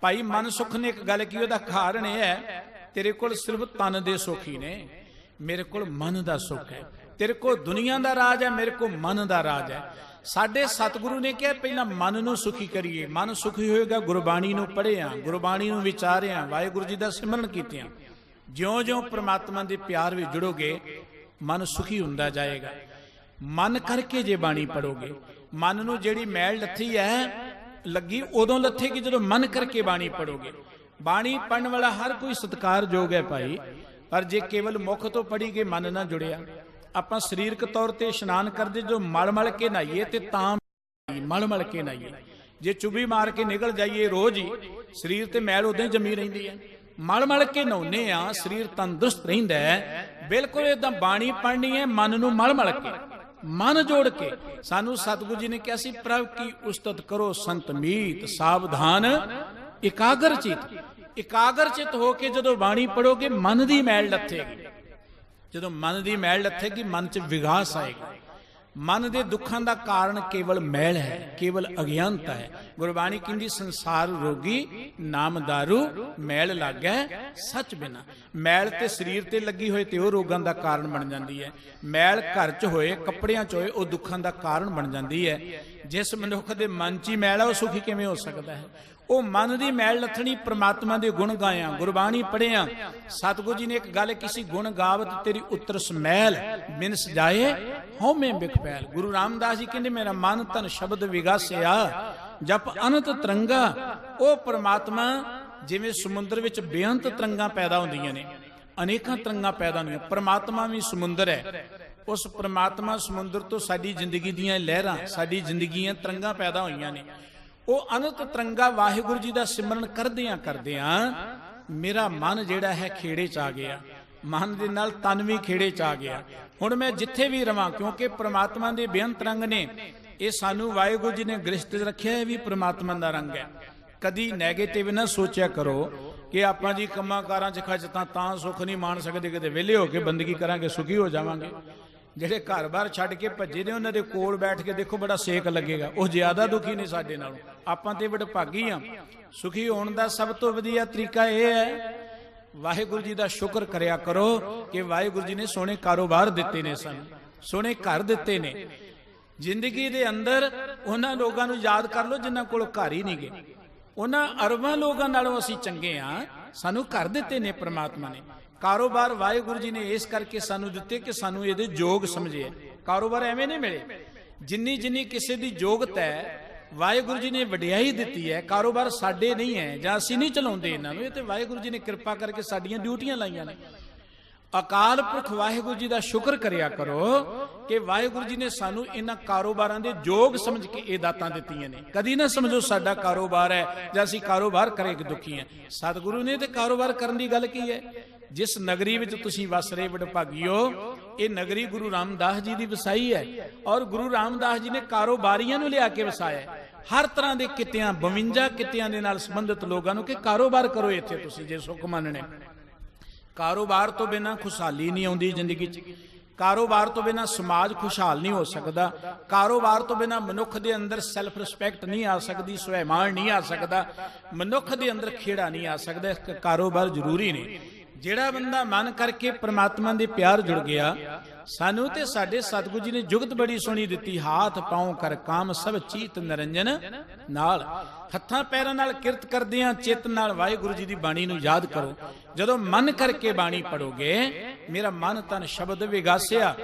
भाई मन सुख ने एक गल की, ਉਹਦਾ कारण यह है तेरे को सिर्फ तन दे सुख ही ने, मेरे को मन का सुख है। तेरे को दुनिया का राज है, मेरे को मन का राज है। साडे सतगुरु ने कहा पहला मन नूं सुखी करिए। मन सुखी होएगा गुरबाणी नूं पढ़िया, गुरबाणी नूं विचारिया, वाहिगुरू जी का सिमरन कीतिया। ज्यों ज्यों परमात्मा के प्यार में जुड़ोगे मन सुखी हुंदा जाएगा। मन करके जे बाणी पढ़ोगे, मन नूं जिहड़ी मैल लथी है लगी उदों लथेगी जो मन करके बाणी पढ़ोगे। बाणी पढ़ने वाला हर कोई सत्कारयोग है भाई, पर जे केवल मुख तो पढ़ी गए मन ना जुड़िया। आपां शरीरक तौर पर इशनान करते जो मल मल के नहाइए तो तां मल मल के नहाइए। जे चुभी मार के निकल जाइए रोज ही, शरीर ते मैल उदां ही जमी रहिंदी है। मल मल के नहाउने आ, शरीर तंदुरुस्त रहिंदा है। बिल्कुल इदां बाणी पढ़नी है मन नूं मल मल के। मन जोड़ के सानू सतगुरु जी ने कहा सी प्रभ की उस्तत करो संत मीत सावधान एकाग्र चित होके जदों बाणी पढ़ोगे मन दी मैल लथेगी। जदों मन दी मैल लथेगी मन च विगास आएगा। मन दे दुखां दा कारण केवल मैल है, केवल अज्ञानता है। गुरबाणी कहंदी संसार रोगी नाम दारू मैल लागै सच बिना। मैल ते शरीर ते लगी होए ते ओह रोगां दा कारण बन जांदी है। मैल घर च होए कपड़ियां च होए ओह दुखां दा कारण बन जांदी है। जिस मनुख दे मन च ही मैल है ओह सुखी किवें हो सकदा है। ਉਹ ਮਨ ਦੀ ਮੈਲ ਲੱਥਣੀ ਪ੍ਰਮਾਤਮਾ ਦੇ ਗੁਣ ਗਾਇਆ ਗੁਰਬਾਣੀ ਪੜਿਆ। ਸਤਿਗੁਰੂ ਜੀ ਨੇ ਇੱਕ ਗੱਲ ਕੀਤੀ, ਗੁਣ ਗਾਵਤ ਤੇਰੀ ਉਤਰ ਸਮੈਲ ਬਿਨ ਸਜਾਏ ਹਉਮੈ ਬਿਖ ਪੈਲ। ਗੁਰੂ ਰਾਮਦਾਸ ਜੀ ਕਹਿੰਦੇ ਮੇਰਾ ਮਨ ਤਨ ਸ਼ਬਦ ਵਿਗਾਸਿਆ ਜਪ ਅਨੰਤ ਤਰੰਗਾ। ਉਹ ਪ੍ਰਮਾਤਮਾ ਜਿਵੇਂ ਸਮੁੰਦਰ ਵਿੱਚ ਬੇਅੰਤ ਤਰੰਗਾਂ ਪੈਦਾ ਹੁੰਦੀਆਂ ਨੇ, ਅਨੇਕਾਂ ਤਰੰਗਾਂ ਪੈਦਾ ਹੁੰਦੀਆਂ, ਪ੍ਰਮਾਤਮਾ ਵੀ ਸਮੁੰਦਰ ਹੈ। ਉਸ ਪ੍ਰਮਾਤਮਾ ਸਮੁੰਦਰ ਤੋਂ ਸਾਡੀ ਜ਼ਿੰਦਗੀ ਦੀਆਂ ਲਹਿਰਾਂ, ਸਾਡੀ ਜ਼ਿੰਦਗੀਆਂ ਤਰੰਗਾਂ ਪੈਦਾ ਹੋਈਆਂ ਨੇ। ਉਹ ਅਨੰਤ ਤਰੰਗਾ ਵਾਹਿਗੁਰੂ ਜੀ ਦਾ ਸਿਮਰਨ ਕਰਦਿਆਂ ਕਰਦਿਆਂ ਮੇਰਾ ਮਨ ਜਿਹੜਾ ਹੈ ਖੇੜੇ 'ਚ ਆ ਗਿਆ। ਮਨ ਦੇ ਨਾਲ ਤਨ ਵੀ ਖੇੜੇ 'ਚ ਆ ਗਿਆ। ਹੁਣ ਮੈਂ ਜਿੱਥੇ ਵੀ ਰਵਾਂ, ਕਿਉਂਕਿ ਪ੍ਰਮਾਤਮਾ ਦੇ ਬੇਅੰਤ ਰੰਗ ਨੇ, ਇਹ ਸਾਨੂੰ ਵਾਹਿਗੁਰੂ ਜੀ ਨੇ ਗ੍ਰਸਤ ਰੱਖਿਆ, ਇਹ ਵੀ ਪ੍ਰਮਾਤਮਾ ਦਾ ਰੰਗ ਹੈ। ਕਦੀ ਨੈਗੇਟਿਵ ਨਾ ਸੋਚਿਆ ਕਰੋ ਕਿ ਆਪਾਂ ਜੀ ਕੰਮਾਂ ਕਾਰਾਂ 'ਚ ਖੱਜਤਾਂ ਤਾਂ ਸੁੱਖ ਨਹੀਂ ਮਾਣ ਸਕਦੇ, ਕਿਤੇ ਵਿਹਲੇ ਹੋ ਕੇ ਬੰਦਗੀ ਕਰਾਂਗੇ ਸੁਖੀ ਹੋ ਜਾਵਾਂਗੇ। ਜਿਹੜੇ ਘਰ ਬਾਹਰ ਛੱਡ ਕੇ ਭੱਜੇ ਨੇ ਉਹਨਾਂ ਦੇ ਕੋਲ ਬੈਠ ਕੇ ਦੇਖੋ ਬੜਾ ਸੇਕ ਲੱਗੇਗਾ, ਉਹ ਜ਼ਿਆਦਾ ਦੁਖੀ ਨੇ ਸਾਡੇ ਨਾਲੋਂ। ਆਪਾਂ ਤੇ ਵਡਭਾਗੀ ਆ। ਸੁਖੀ ਹੋਣ ਦਾ ਸਭ ਤੋਂ ਵਧੀਆ ਤਰੀਕਾ ਇਹ ਹੈ, ਵਾਹਿਗੁਰੂ ਜੀ ਦਾ ਸ਼ੁਕਰ ਕਰਿਆ ਕਰੋ ਕਿ ਵਾਹਿਗੁਰੂ ਜੀ ਨੇ ਸੋਹਣੇ ਕਾਰੋਬਾਰ ਦਿੱਤੇ ਨੇ, ਸਾਨੂੰ ਸੋਹਣੇ ਘਰ ਦਿੱਤੇ ਨੇ। ਜ਼ਿੰਦਗੀ ਦੇ ਅੰਦਰ ਉਹਨਾਂ ਲੋਕਾਂ ਨੂੰ ਯਾਦ ਕਰ ਲਓ ਜਿਨ੍ਹਾਂ ਕੋਲ ਘਰ ਹੀ ਨਹੀਂ ਗੇ। ਉਹਨਾਂ ਅਰਬਾਂ ਲੋਕਾਂ ਨਾਲੋਂ ਅਸੀਂ ਚੰਗੇ ਆ, ਸਾਨੂੰ ਘਰ ਦਿੱਤੇ ਨੇ ਪ੍ਰਮਾਤਮਾ ਨੇ। ਕਾਰੋਬਾਰ ਵਾਹਿਗੁਰੂ ਜੀ ਨੇ ਇਸ ਕਰਕੇ ਸਾਨੂੰ ਦਿੱਤੇ ਕਿ ਸਾਨੂੰ ਇਹਦੇ ਯੋਗ ਸਮਝੇ। ਕਾਰੋਬਾਰ ਐਵੇਂ ਨਹੀਂ ਮਿਲੇ। ਜਿੰਨੀ ਜਿੰਨੀ ਕਿਸੇ ਦੀ ਯੋਗਤਾ ਹੈ ਵਾਹਿਗੁਰੂ ਜੀ ਨੇ ਵਡਿਆਈ ਦਿੱਤੀ ਹੈ। ਕਾਰੋਬਾਰ ਸਾਡੇ ਨਹੀਂ ਹੈ ਜਾਂ ਅਸੀਂ ਨਹੀਂ ਚਲਾਉਂਦੇ ਇਹਨਾਂ ਨੂੰ, ਇਹ ਤੇ ਵਾਹਿਗੁਰੂ ਜੀ ਨੇ ਕਿਰਪਾ ਕਰਕੇ ਸਾਡੀਆਂ ਡਿਊਟੀਆਂ ਲਾਈਆਂ ਨੇ। ਅਕਾਲ ਪੁਰਖ ਵਾਹਿਗੁਰੂ ਜੀ ਦਾ ਸ਼ੁਕਰ ਕਰਿਆ ਕਰੋ ਕਿ ਵਾਹਿਗੁਰੂ ਜੀ ਨੇ ਸਾਨੂੰ ਇਹਨਾਂ ਕਾਰੋਬਾਰਾਂ ਦੇ ਯੋਗ ਸਮਝ ਕੇ ਇਹ ਦਾਤਾਂ ਦਿੱਤੀਆਂ ਨੇ। ਕਦੀ ਨਾ ਸਮਝੋ ਸਾਡਾ ਕਾਰੋਬਾਰ ਹੈ ਜਾਂ ਅਸੀਂ ਕਾਰੋਬਾਰ ਕਰੇ ਕਿ ਦੁਖੀ ਹਾਂ। ਸਤਿਗੁਰੂ ਨੇ ਤੇ ਕਾਰੋਬਾਰ ਕਰਨ ਦੀ ਗੱਲ ਕੀ ਹੈ। ਜਿਸ ਨਗਰੀ ਵਿੱਚ ਤੁਸੀਂ ਵਸ ਰਹੇ ਵਡਭਾਗੀਓ, ਇਹ ਨਗਰੀ ਗੁਰੂ ਰਾਮਦਾਸ ਜੀ ਦੀ ਵਸਾਈ ਹੈ ਔਰ ਗੁਰੂ ਰਾਮਦਾਸ ਜੀ ਨੇ ਕਾਰੋਬਾਰੀਆਂ ਨੂੰ ਲਿਆ ਕੇ ਵਸਾਇਆ। ਹਰ ਤਰ੍ਹਾਂ ਦੇ ਕਿੱਤਿਆਂ, 52 ਕਿੱਤਿਆਂ ਦੇ ਨਾਲ ਸੰਬੰਧਿਤ ਲੋਕਾਂ ਨੂੰ ਕਿ ਕਾਰੋਬਾਰ ਕਰੋ ਇੱਥੇ ਤੁਸੀਂ ਜੇ ਸੁੱਖ ਮੰਨਣੇ। ਕਾਰੋਬਾਰ ਤੋਂ ਬਿਨਾਂ ਖੁਸ਼ਹਾਲੀ ਨਹੀਂ ਆਉਂਦੀ ਜ਼ਿੰਦਗੀ 'ਚ। ਕਾਰੋਬਾਰ ਤੋਂ ਬਿਨਾਂ ਸਮਾਜ ਖੁਸ਼ਹਾਲ ਨਹੀਂ ਹੋ ਸਕਦਾ। ਕਾਰੋਬਾਰ ਤੋਂ ਬਿਨਾਂ ਮਨੁੱਖ ਦੇ ਅੰਦਰ ਸੈਲਫ ਰਿਸਪੈਕਟ ਨਹੀਂ ਆ ਸਕਦੀ, ਸਵੈਮਾਨ ਨਹੀਂ ਆ ਸਕਦਾ, ਮਨੁੱਖ ਦੇ ਅੰਦਰ ਖੇੜਾ ਨਹੀਂ ਆ ਸਕਦਾ। ਕਾਰੋਬਾਰ ਜ਼ਰੂਰੀ ਨੇ। ਜਿਹੜਾ ਬੰਦਾ ਮਨ ਕਰਕੇ ਪ੍ਰਮਾਤਮਾ ਦੇ ਪਿਆਰ ਜੁੜ ਗਿਆ, ਸਾਨੂੰ ਤੇ ਸਾਡੇ ਸਤਿਗੁਰੂ ਜੀ ਨੇ ਜੁਗਤ ਬੜੀ ਸੋਹਣੀ ਦਿੱਤੀ। ਹਾਥ ਪਾਉ ਕਰ ਕਾਮ ਸਭ ਚੀਤ ਨਿਰੰਜਨ ਨਾਲ। ਹੱਥਾਂ ਪੈਰਾਂ ਨਾਲ ਕਿਰਤ ਕਰਦਿਆਂ ਚਿੱਤ ਨਾਲ ਵਾਹਿਗੁਰੂ ਜੀ ਦੀ ਬਾਣੀ ਨੂੰ ਯਾਦ ਕਰੋ। ਜਦੋਂ ਮਨ ਕਰਕੇ ਬਾਣੀ ਪੜੋਗੇ, ਮੇਰਾ ਮਨ ਤਨ ਸ਼ਬਦ ਵਿਗਾਸਿਆ,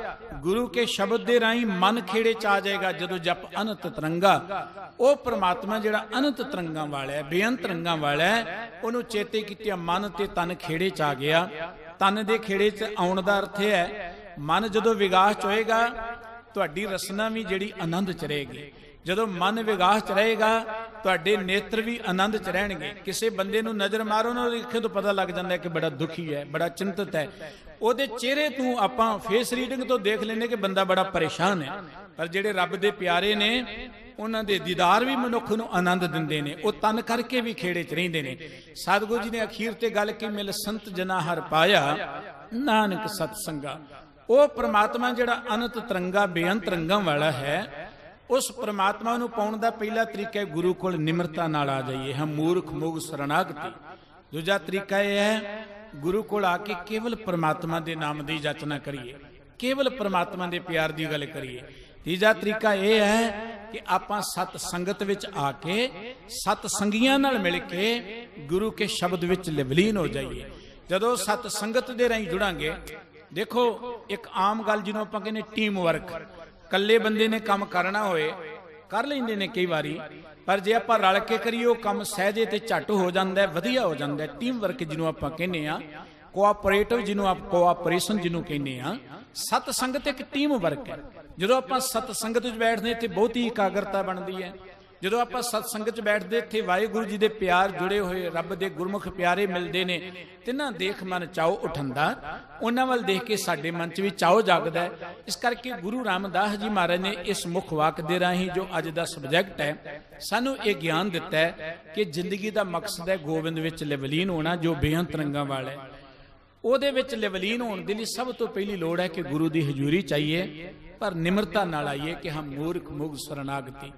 ਗੁਰੂ ਕੇ ਸ਼ਬਦ ਦੇ ਰਾਹੀਂ ਮਨ ਖੇੜੇ 'ਚ ਆ ਜਾਏਗਾ। ਜਦੋਂ ਜਪ ਅਨੰਤ ਤਰੰਗਾ, ਉਹ ਪ੍ਰਮਾਤਮਾ ਜਿਹੜਾ ਅਨੰਤ ਤਰੰਗਾਂ ਵਾਲਾ ਹੈ, ਬੇਅੰਤ ਰੰਗਾਂ ਵਾਲਾ ਹੈ, ਉਹਨੂੰ ਚੇਤੇ ਕੀਤਿਆਂ ਮਨ ਤੇ ਤਨ ਖੇੜੇ 'ਚ ਆ ਗਿਆ। ਤਨ ਦੇ ਖੇੜੇ 'ਚ ਆਉਣ ਦਾ ਅਰਥ ਹੈ ਮਨ ਜਦੋਂ ਵਿਗਾਸ 'ਚ ਹੋਏਗਾ, ਤੁਹਾਡੀ ਰਸਨਾ ਵੀ ਜਿਹੜੀ ਆਨੰਦ 'ਚ ਰਹੇਗੀ। ਜਦੋਂ ਮਨ ਵਿਗਾਸ 'ਚ ਰਹੇਗਾ, ਤੁਹਾਡੇ ਨੇਤਰ ਵੀ ਆਨੰਦ 'ਚ ਰਹਿਣਗੇ। ਕਿਸੇ ਬੰਦੇ ਨੂੰ ਨਜ਼ਰ ਮਾਰੋ ਨਾ, ਉਹਦੀ ਅੱਖਾਂ ਤੋਂ ਪਤਾ ਲੱਗ ਜਾਂਦਾ ਹੈ ਕਿ ਬੜਾ ਦੁਖੀ ਹੈ, ਬੜਾ ਚਿੰਤਤ ਹੈ। ਉਹਦੇ ਚਿਹਰੇ ਤੋਂ ਆਪਾਂ ਫੇਸ ਰੀਡਿੰਗ ਤੋਂ ਦੇਖ ਲੈਂਦੇ ਕਿ ਬੰਦਾ ਬੜਾ ਪਰੇਸ਼ਾਨ ਹੈ। ਪਰ ਜਿਹੜੇ ਰੱਬ ਦੇ ਪਿਆਰੇ ਨੇ, ਉਹਨਾਂ ਦੇ ਦੀਦਾਰ ਵੀ ਮਨੁੱਖ ਨੂੰ ਆਨੰਦ ਦਿੰਦੇ ਨੇ। ਉਹ ਤਨ ਕਰਕੇ ਵੀ ਖੇੜੇ 'ਚ ਰਹਿੰਦੇ ਨੇ। ਸਤਿਗੁਰੂ ਜੀ ਨੇ ਅਖੀਰ ਤੇ ਗੱਲ ਕੀ, ਮਿਲ ਸੰਤ ਜਨਾ ਹਰ ਪਾਇਆ ਨਾਨਕ ਸਤ ਸੰਗਾ। ਉਹ ਪ੍ਰਮਾਤਮਾ ਜਿਹੜਾ ਅਨੰਤ ਤਰੰਗਾ ਬੇਅੰਤ ਰੰਗਾਂ ਵਾਲਾ ਹੈ, ਉਸ ਪ੍ਰਮਾਤਮਾ ਨੂੰ ਪਾਉਣ ਦਾ ਪਹਿਲਾ ਤਰੀਕਾ ਹੈ ਗੁਰੂ ਕੋਲ ਨਿਮਰਤਾ ਨਾਲ ਆ ਜਾਈਏ। ਹਮ ਮੂਰਖ ਮੁਗ ਸਰਨਾਗਤੀ। ਦੂਜਾ ਤਰੀਕਾ ਇਹ ਹੈ ਗੁਰੂ ਕੋਲ ਆ ਕੇ ਕੇਵਲ ਪ੍ਰਮਾਤਮਾ ਦੇ ਨਾਮ ਦੀ ਜਾਚਨਾ ਕਰੀਏ, ਕੇਵਲ ਪ੍ਰਮਾਤਮਾ ਦੇ ਪਿਆਰ ਦੀ ਗੱਲ ਕਰੀਏ। ਤੀਜਾ ਤਰੀਕਾ ਇਹ ਹੈ ਕਿ ਆਪਾਂ ਸਤ ਸੰਗਤ ਵਿੱਚ ਆ ਕੇ ਸਤ ਸੰਗੀਆਂ ਨਾਲ ਮਿਲ ਕੇ ਗੁਰੂ ਕੇ ਸ਼ਬਦ ਵਿੱਚ ਲਿਵਲੀਨ ਹੋ ਜਾਈਏ। ਜਦੋਂ ਸਤ ਸੰਗਤ ਦੇ ਰਾਹੀਂ ਜੁੜਾਂਗੇ, ਦੇਖੋ ਇੱਕ ਆਮ ਗੱਲ ਜਿਹਨੂੰ ਆਪਾਂ ਕਹਿੰਦੇ ਟੀਮ ਵਰਕ, ਇਕੱਲੇ ਬੰਦੇ ਨੇ ਕੰਮ ਕਰਨਾ ਹੋਏ ਕਰ ਲੈਂਦੇ ਨੇ ਕਈ ਵਾਰੀ, ਪਰ ਜੇ ਆਪਾਂ ਰਲ ਕੇ ਕਰੀਏ ਉਹ ਕੰਮ ਸਹਿਜੇ ਤੇ ਝੱਟ ਹੋ ਜਾਂਦਾ, ਵਧੀਆ ਹੋ ਜਾਂਦਾ। ਟੀਮ ਵਰਕ ਜਿਹਨੂੰ ਆਪਾਂ ਕਹਿੰਦੇ ਆ, ਕੋਆਪਰੇਟਿਵ ਜਿਹਨੂੰ ਆਪਾਂ ਕੋਆਪਰੇਸ਼ਨ ਜਿਹਨੂੰ ਕਹਿੰਦੇ ਆ। ਸਤ ਸੰਗਤ ਇੱਕ ਟੀਮ ਵਰਕ ਹੈ। ਜਦੋਂ ਆਪਾਂ ਸਤ ਸੰਗਤ ਵਿੱਚ ਬੈਠਦੇ ਇੱਥੇ ਬਹੁਤੀ ਇਕਾਗਰਤਾ ਬਣਦੀ ਹੈ। ਜਦੋਂ ਆਪਾਂ ਸਤਸੰਗ 'ਚ ਬੈਠਦੇ ਇੱਥੇ ਵਾਹਿਗੁਰੂ ਜੀ ਦੇ ਪਿਆਰ ਜੁੜੇ ਹੋਏ ਰੱਬ ਦੇ ਗੁਰਮੁਖ ਪਿਆਰੇ ਮਿਲਦੇ ਨੇ, ਤਿੰਨਾਂ ਦੇਖ ਮਨ ਚਾਉ ਉਠੰਦਾ, ਉਹਨਾਂ ਵੱਲ ਦੇਖ ਕੇ ਸਾਡੇ ਮਨ 'ਚ ਵੀ ਚਾਉ ਜਾਗਦਾ ਹੈ। ਇਸ ਕਰਕੇ ਗੁਰੂ ਰਾਮਦਾਸ ਜੀ ਮਹਾਰਾਜ ਨੇ ਇਸ ਮੁੱਖ ਵਾਕ ਦੇ ਰਾਹੀਂ ਜੋ ਅੱਜ ਦਾ ਸਬਜੈਕਟ ਹੈ ਸਾਨੂੰ ਇਹ ਗਿਆਨ ਦਿੱਤਾ ਹੈ ਕਿ ਜ਼ਿੰਦਗੀ ਦਾ ਮਕਸਦ ਹੈ ਗੋਬਿੰਦ ਵਿੱਚ ਲਵਲੀਨ ਹੋਣਾ, ਜੋ ਬੇਅੰਤ ਰੰਗਾਂ ਵਾਲਾ ਹੈ। ਉਹਦੇ ਵਿੱਚ ਲਵਲੀਨ ਹੋਣ ਦੇ ਲਈ ਸਭ ਤੋਂ ਪਹਿਲੀ ਲੋੜ ਹੈ ਕਿ ਗੁਰੂ ਦੀ ਹਜ਼ੂਰੀ ਚਾਹੀਏ, ਪਰ ਨਿਮਰਤਾ ਨਾਲ ਆਈਏ ਕਿ ਹਮ ਮੂਰਖ ਮੁਗ ਸਰਨਾਗਤੀ।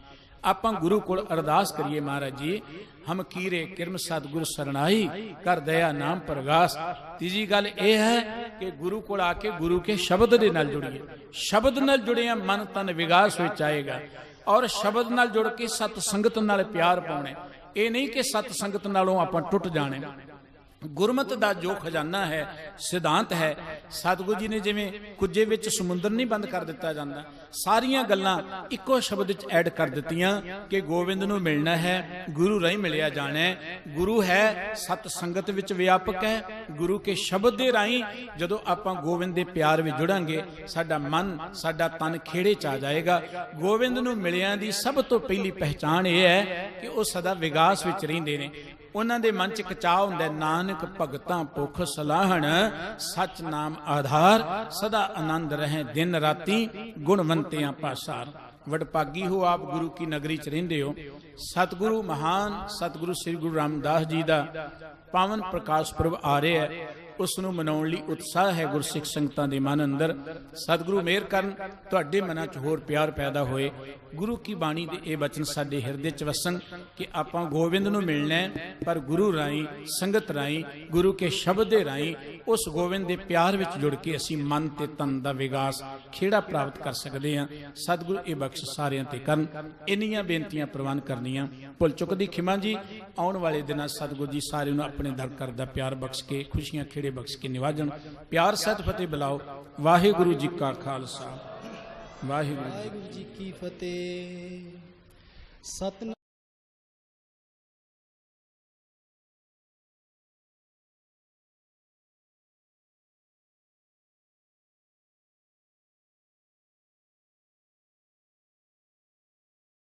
ਆਪਾਂ ਗੁਰੂ ਕੋਲ ਅਰਦਾਸ ਕਰੀਏ, ਮਹਾਰਾਜ ਜੀ ਹਮ ਕੀਰੇ ਕਿਰਮ ਸਤਿਗੁਰ ਸਰਨਾਈ ਕਰ ਦਇਆ ਨਾਮ ਪ੍ਰਗਾਸ। ਤੀਜੀ ਗੱਲ ਇਹ ਹੈ ਕਿ ਗੁਰੂ ਕੋਲ ਆ ਕੇ ਗੁਰੂ ਕੇ ਸ਼ਬਦ ਦੇ ਨਾਲ ਜੁੜੀਏ। ਸ਼ਬਦ ਨਾਲ ਜੁੜਿਆ ਮਨ ਤਨ ਵਿਗਾਸ ਵਿੱਚ ਆਏਗਾ, ਔਰ ਸ਼ਬਦ ਨਾਲ ਜੁੜ ਕੇ ਸਤ ਸੰਗਤ ਨਾਲ ਪਿਆਰ ਪਾਉਣਾ। ਇਹ ਨਹੀਂ ਕਿ ਸਤ ਸੰਗਤ ਨਾਲੋਂ ਆਪਾਂ ਟੁੱਟ ਜਾਣੇ। ਗੁਰਮਤਿ ਦਾ ਜੋ ਖਜ਼ਾਨਾ ਹੈ, ਸਿਧਾਂਤ ਹੈ, ਸਤਿਗੁਰੂ ਜੀ ਨੇ ਜਿਵੇਂ ਕੁੱਜੇ ਵਿੱਚ ਸਮੁੰਦਰ ਨਹੀਂ ਬੰਦ ਕਰ ਦਿੱਤਾ ਜਾਂਦਾ, ਸਾਰੀਆਂ ਗੱਲਾਂ ਇੱਕੋ ਸ਼ਬਦ ਵਿੱਚ ਐਡ ਕਰ ਦਿੱਤੀਆਂ ਕਿ ਗੋਬਿੰਦ ਨੂੰ ਮਿਲਣਾ ਹੈ, ਗੁਰੂ ਰਾਹੀਂ ਮਿਲਿਆ ਜਾਣਾ ਹੈ। ਗੁਰੂ ਹੈ ਸਤ ਸੰਗਤ ਵਿੱਚ ਵਿਆਪਕ ਹੈ। ਗੁਰੂ ਕੇ ਸ਼ਬਦ ਦੇ ਰਾਹੀਂ ਜਦੋਂ ਆਪਾਂ ਗੋਬਿੰਦ ਦੇ ਪਿਆਰ ਵਿੱਚ ਜੁੜਾਂਗੇ, ਸਾਡਾ ਮਨ ਸਾਡਾ ਤਨ ਖੇੜੇ 'ਚ ਆ ਜਾਏਗਾ। ਗੋਬਿੰਦ ਨੂੰ ਮਿਲਿਆਂ ਦੀ ਸਭ ਤੋਂ ਪਹਿਲੀ ਪਹਿਚਾਣ ਇਹ ਹੈ ਕਿ ਉਹ ਸਦਾ ਵਿਗਾਸ ਵਿੱਚ ਰਹਿੰਦੇ ਨੇ। ਉਹਨਾਂ ਦੇ ਮਨ 'ਚ ਇੱਕ ਚਾਅ ਹੁੰਦਾ, ਨਾਨਕ ਭਗਤਾਂ ਭੁੱਖ ਸਲਾਹਣ, ਸੱਚ ਨਾਮ ਆਧਾਰ, ਸਦਾ ਆਨੰਦ ਰਹੇ ਦਿਨ ਰਾਤੀ, ਗੁਣਵੰਤਿਆਂ ਪਾਸਾਰ। ਵਡਭਾਗੀ ਹੋ ਆਪ ਗੁਰੂ ਕੀ ਨਗਰੀ 'ਚ ਰਹਿੰਦੇ ਹੋ। ਸਤਿਗੁਰੂ ਮਹਾਨ ਸਤਿਗੁਰੂ ਸ੍ਰੀ ਗੁਰੂ ਰਾਮਦਾਸ ਜੀ ਦਾ ਪਾਵਨ ਪ੍ਰਕਾਸ਼ ਪੁਰਬ ਆ ਰਿਹਾ ਹੈ, ਉਸ ਨੂੰ ਮਨਾਉਣ ਲਈ ਉਤਸ਼ਾਹ ਹੈ ਗੁਰਸਿੱਖ ਸੰਗਤਾਂ ਦੇ ਮਨ ਅੰਦਰ। ਸਤਿਗੁਰੂ ਮਿਹਰ ਕਰਨ ਤੁਹਾਡੇ ਮਨਾਂ 'ਚ ਹੋਰ ਪਿਆਰ ਪੈਦਾ ਹੋਏ। ਗੁਰੂ ਕੀ ਬਾਣੀ ਦੇ ਇਹ ਬਚਨ ਸਾਡੇ ਹਿਰਦੇ 'ਚ ਵਸਣ ਕਿ ਆਪਾਂ ਗੋਬਿੰਦ ਨੂੰ ਮਿਲਣਾ ਹੈ, ਪਰ ਗੁਰੂ ਰਾਹੀਂ, ਸੰਗਤ ਰਾਹੀਂ, ਗੁਰੂ ਕੇ ਸ਼ਬਦ ਦੇ ਰਾਹੀਂ ਉਸ ਗੋਬਿੰਦ ਦੇ ਪਿਆਰ ਵਿੱਚ ਜੁੜ ਕੇ ਅਸੀਂ ਮਨ ਤੇ ਤਨ ਦਾ ਵਿਗਾਸ ਖੇੜਾ ਪ੍ਰਾਪਤ ਕਰ ਸਕਦੇ ਹਾਂ। ਸਤਿਗੁਰੂ ਇਹ ਬਖਸ਼ ਸਾਰਿਆਂ ਤੇ ਕਰਨ। ਇੰਨੀਆਂ ਬੇਨਤੀਆਂ ਪ੍ਰਵਾਨ ਕਰਨੀਆਂ, ਭੁੱਲ ਚੁੱਕ ਦੀ ਖਿਮਾ ਜੀ। ਆਉਣ ਵਾਲੇ ਦਿਨਾਂ ਸਤਿਗੁਰੂ ਜੀ ਸਾਰਿਆਂ ਨੂੰ ਆਪਣੇ ਦਰ ਕਰ ਦਾ ਪਿਆਰ ਬਖਸ਼ ਕੇ, ਖੁਸ਼ੀਆਂ ਖੇੜੇ ਬਖਸ਼ ਕੇ ਨਿਵਾਜਣ। ਪਿਆਰ ਸਹਿਤ ਫਤਿਹ ਬੁਲਾਓ। ਵਾਹਿਗੁਰੂ ਜੀ ਕਾ ਖਾਲਸਾ, ਵਾਹਿਗੁਰੂ ਜੀ ਕੀ ਫਤਿਹ। ਸਤਿਨਾਮ।